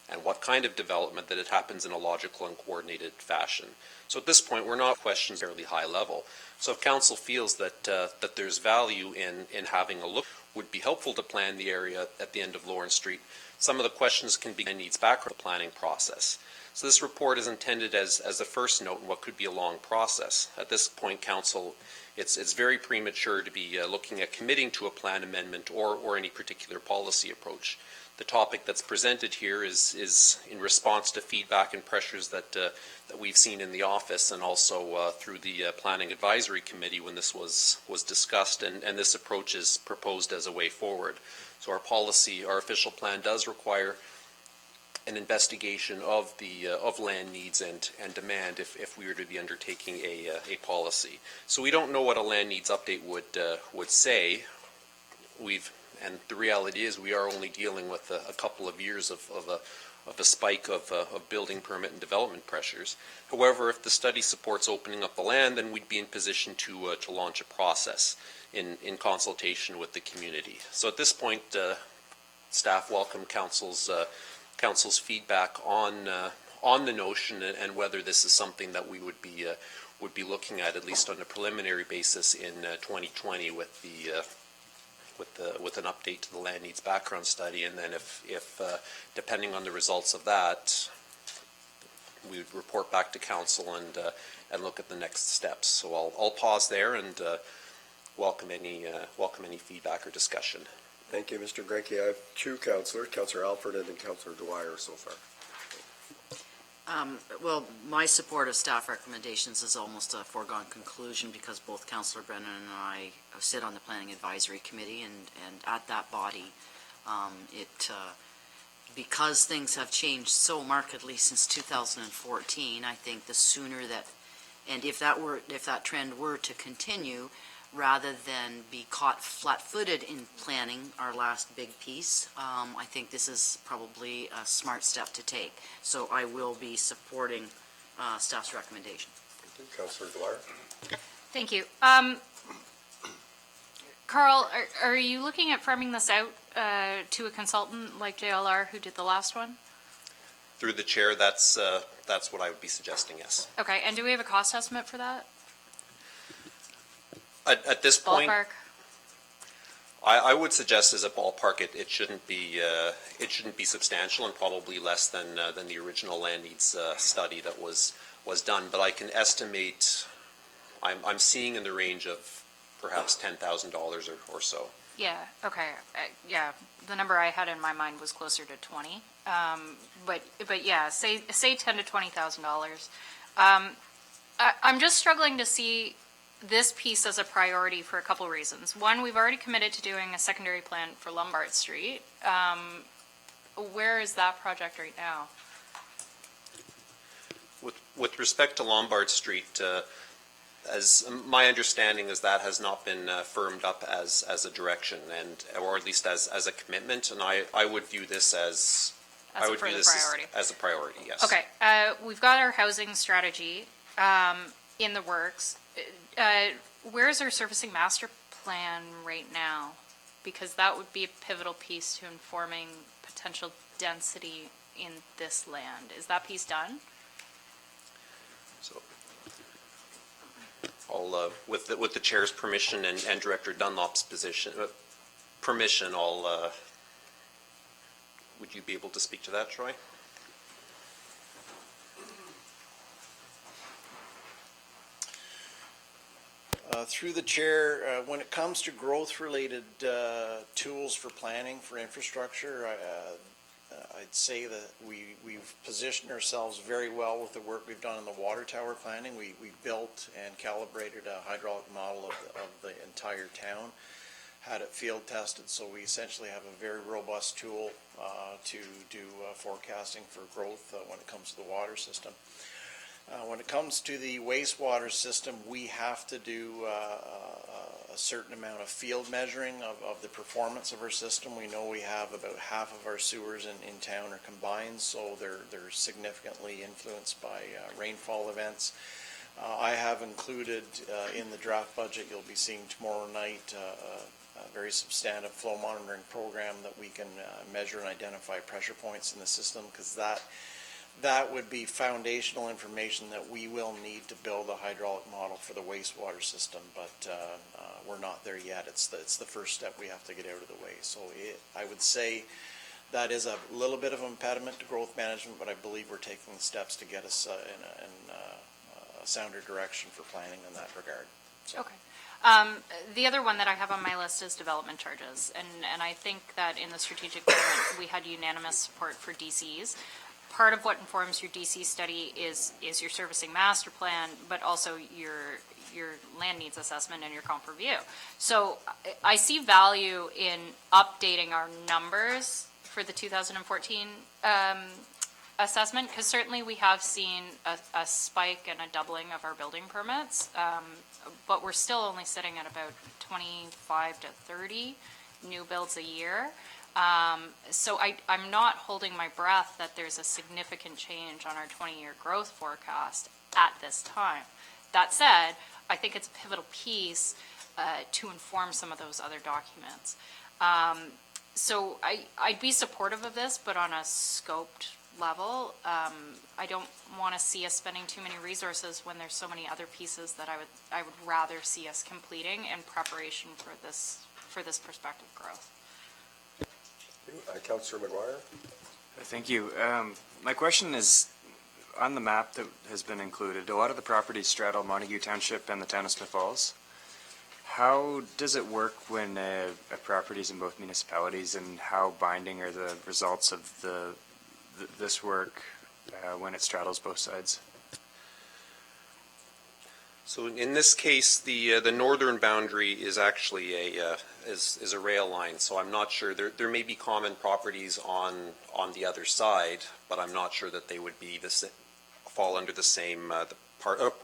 and what kind of development, that it happens in a logical and coordinated fashion. So at this point, we're not questioning fairly high level. So if council feels that that there's value in having a look, would be helpful to plan the area at the end of Lawrence Street. Some of the questions can be needs background the planning process. So this report is intended as a first note in what could be a long process. At this point, council, it's very premature to be looking at committing to a plan amendment or any particular policy approach. The topic that's presented here is in response to feedback and pressures that we've seen in the office, and also through the Planning Advisory Committee when this was discussed, and this approach is proposed as a way forward. So our policy, our official plan does require an investigation of the of land needs and demand if we were to be undertaking a policy. So we don't know what a land needs update would say. And the reality is we are only dealing with a couple of years of a spike of building permit and development pressures. However, if the study supports opening up the land, then we'd be in position to launch a process in consultation with the community. So at this point, staff welcome council's feedback on the notion and whether this is something that we would be looking at least on a preliminary basis in 2020 with an update to the land needs background study, and then if depending on the results of that, we would report back to council and look at the next steps. So I'll pause there and welcome any feedback or discussion. Thank you, Mr. Grenke. I have two councillors, Councillor Alford and then Councillor Dwyer so far. Well, my support of staff recommendations is almost a foregone conclusion because both Councillor Brennan and I sit on the Planning Advisory Committee, and at that body, because things have changed so markedly since 2014, I think the sooner that, and if that trend were to continue, rather than be caught flat-footed in planning our last big piece, I think this is probably a smart step to take. So I will be supporting staff's recommendation. Councillor Dwyer. Thank you. Carl, are you looking at farming this out to a consultant like JLR who did the last one? Through the chair, that's what I would be suggesting, yes. Okay, and do we have a cost estimate for that? At this point, Ballpark? I would suggest as a ballpark, it shouldn't be substantial, and probably less than the original land needs study that was done. But I can estimate, I'm seeing in the range of perhaps $10,000 or so. Yeah, okay, yeah, the number I had in my mind was closer to 20. But yeah, say $10,000 to $20,000. I'm just struggling to see this piece as a priority for a couple reasons. One, we've already committed to doing a secondary plan for Lombard Street. Where is that project right now? With respect to Lombard Street, as my understanding is that has not been firmed up as a direction, or at least as a commitment, and I would view this as a priority, yes. Okay, we've got our housing strategy in the works. Where is our servicing master plan right now? Because that would be a pivotal piece to informing potential density in this land. Is that piece done? So, I'll, with the chair's permission and Director Dunlop's permission, would you be able to speak to that, Troy? Through the chair, when it comes to growth-related tools for planning for infrastructure, I'd say that we've positioned ourselves very well with the work we've done in the water tower planning. We built and calibrated a hydraulic model of the entire town, had it field tested, so we essentially have a very robust tool to do forecasting for growth when it comes to the water system. When it comes to the wastewater system, we have to do a certain amount of field measuring of the performance of our system. We know we have about half of our sewers in town are combined, so they're significantly influenced by rainfall events. I have included in the draft budget you'll be seeing tomorrow night a very substantive flow monitoring program that we can measure and identify pressure points in the system, because that would be foundational information that we will need to build a hydraulic model for the wastewater system, but we're not there yet. It's the first step we have to get out of the way. So I would say that is a little bit of an impediment to growth management, but I believe we're taking steps to get us in a sounder direction for planning in that regard. So. Okay. The other one that I have on my list is development charges, and I think that in the strategic plan we had unanimous support for DCs. Part of what informs your DC study is your servicing master plan, but also your land needs assessment and your comp review. So I see value in updating our numbers for the 2014 assessment, because certainly we have seen a spike and a doubling of our building permits, but we're still only sitting at about 25 to 30 new builds a year. So I'm not holding my breath that there's a significant change on our 20-year growth forecast at this time. That said, I think it's a pivotal piece to inform some of those other documents. So I'd be supportive of this, but on a scoped level. I don't want to see us spending too many resources when there's so many other pieces that I would rather see us completing in preparation for this prospective growth. Councillor McGuire? Thank you. My question is, on the map that has been included, a lot of the properties straddle Montague Township and the town of Smith Falls. How does it work when a property is in both municipalities, and how binding are the results of this work when it straddles both sides? So in this case, the northern boundary is actually is a rail line. So I'm not sure there may be common properties on the other side, but I'm not sure that they would be fall under the same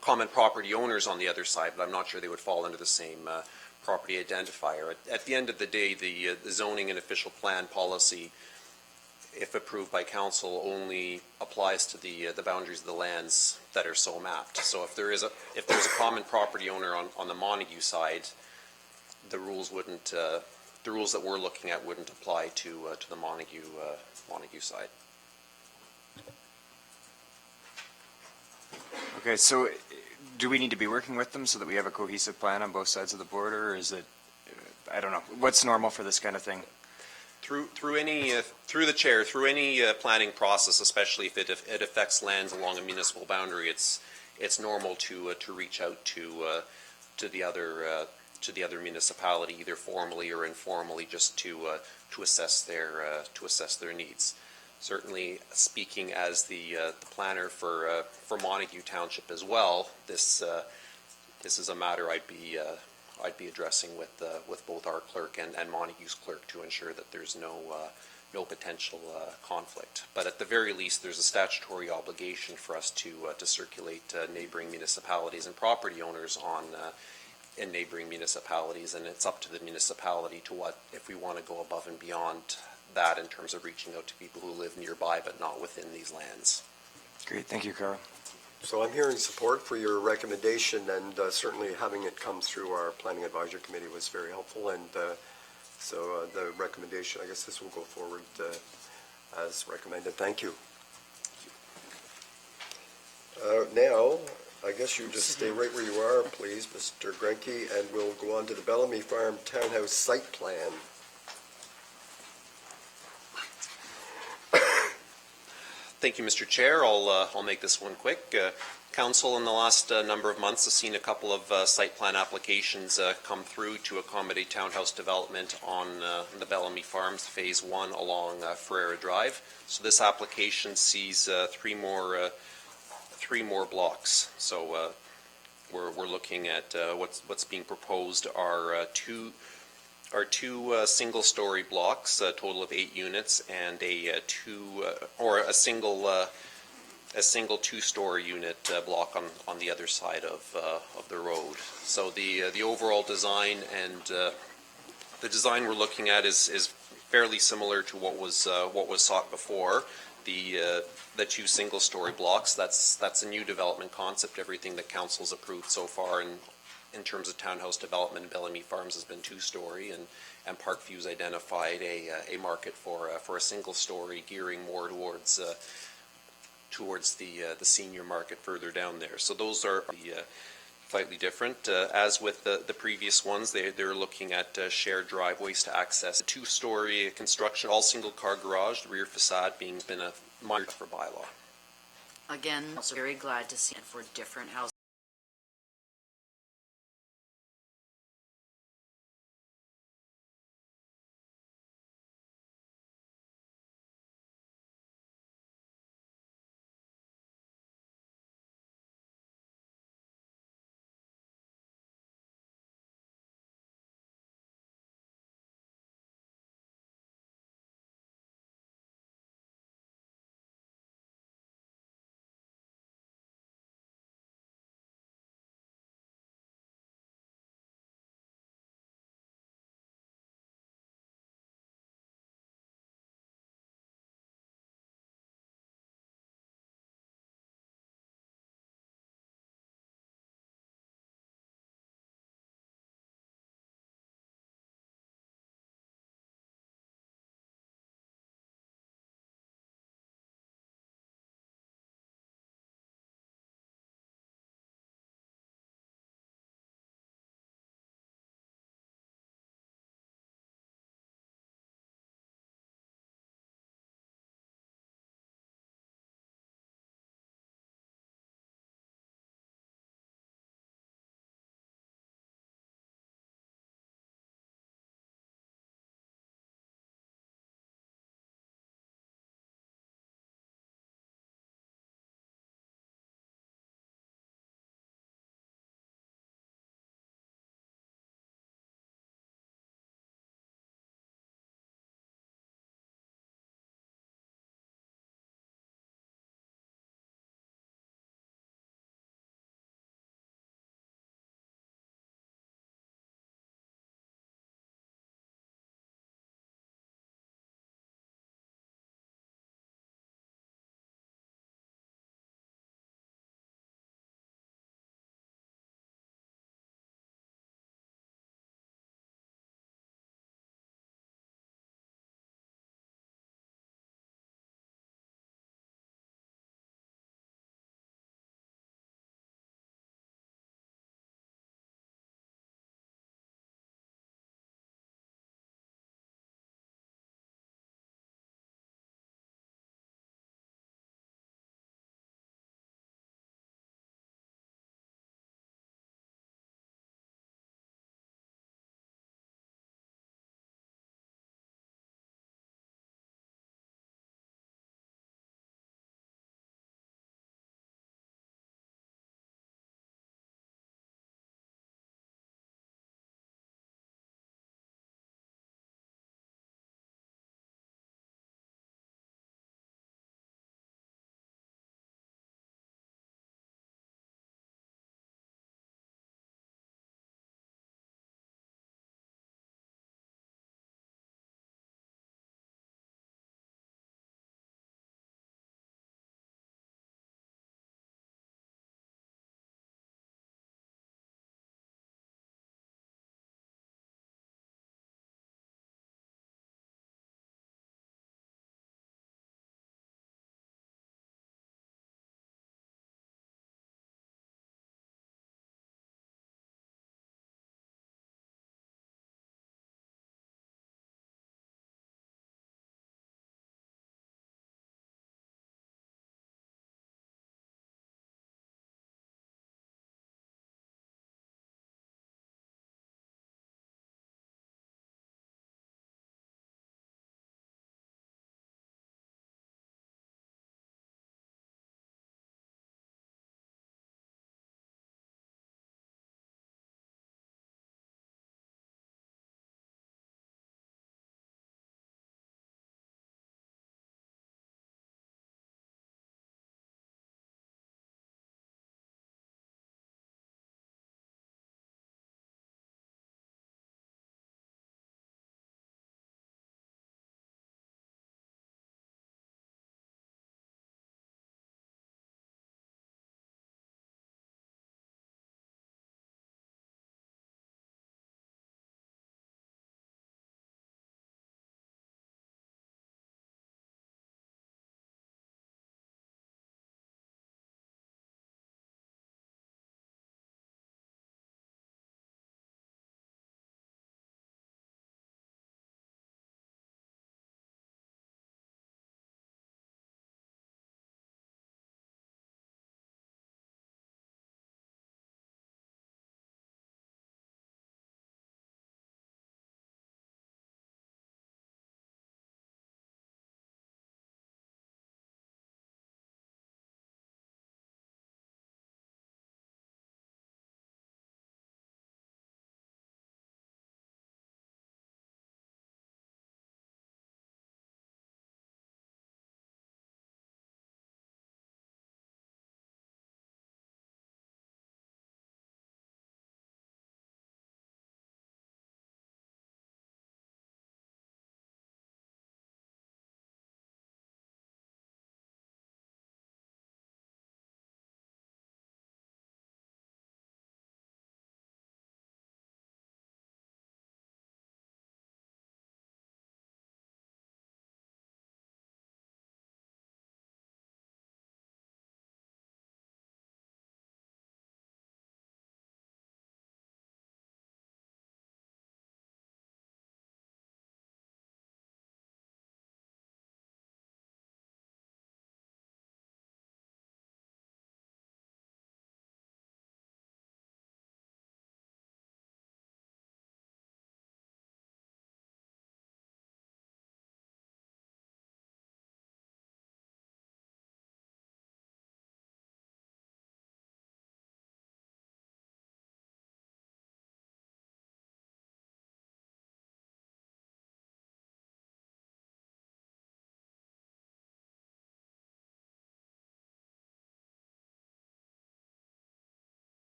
common property owners on the other side. But I'm not sure they would fall under the same property identifier. At the end of the day, the zoning and official plan policy, if approved by council, only applies to the boundaries of the lands that are so mapped. So if there's a common property owner on the Montague side, the rules that we're looking at wouldn't apply to the Montague side. Okay, so do we need to be working with them so that we have a cohesive plan on both sides of the border, or is it, I don't know, what's normal for this kind of thing? Through the chair, through any planning process, especially if it affects lands along a municipal boundary, it's normal to reach out to the other municipality, either formally or informally, just to assess their needs. Certainly, speaking as the planner for Montague Township as well, this is a matter I'd be addressing with both our clerk and Montague's clerk to ensure that there's no potential conflict. But at the very least, there's a statutory obligation for us to circulate neighboring municipalities and property owners in neighboring municipalities, and it's up to the municipality to if we want to go above and beyond that in terms of reaching out to people who live nearby but not within these lands. Great, thank you, Carl. So I'm hearing support for your recommendation, and certainly having it come through our Planning Advisory Committee was very helpful, and so the recommendation, I guess this will go forward as recommended. Thank you. Now, I guess you just stay right where you are, please, Mr. Grenke, and we'll go on to the Bellamy Farm Townhouse Site Plan. Thank you, Mr. Chair. I'll make this one quick. council in the last number of months has seen a couple of site plan applications come through to accommodate townhouse development on the Bellamy Farms Phase 1 along Ferreira Drive. So this application sees three more blocks. So we're looking at what's being proposed are two single-story blocks, a total of 8 units, and a single two-story unit block on the other side of the road. So the overall design and the design we're looking at is fairly similar to what was sought before. The two single-story blocks, that's a new development concept. Everything that council's approved so far in terms of townhouse development in Bellamy Farms has been two-story, and Parkview's identified a market for a single-story, gearing more towards the senior market further down there. So those are slightly different. As with the previous ones, they're looking at shared driveways to access a two-story construction, all single-car garage, the rear facade being been a minor for bylaw. Again, also very glad to see it for different housing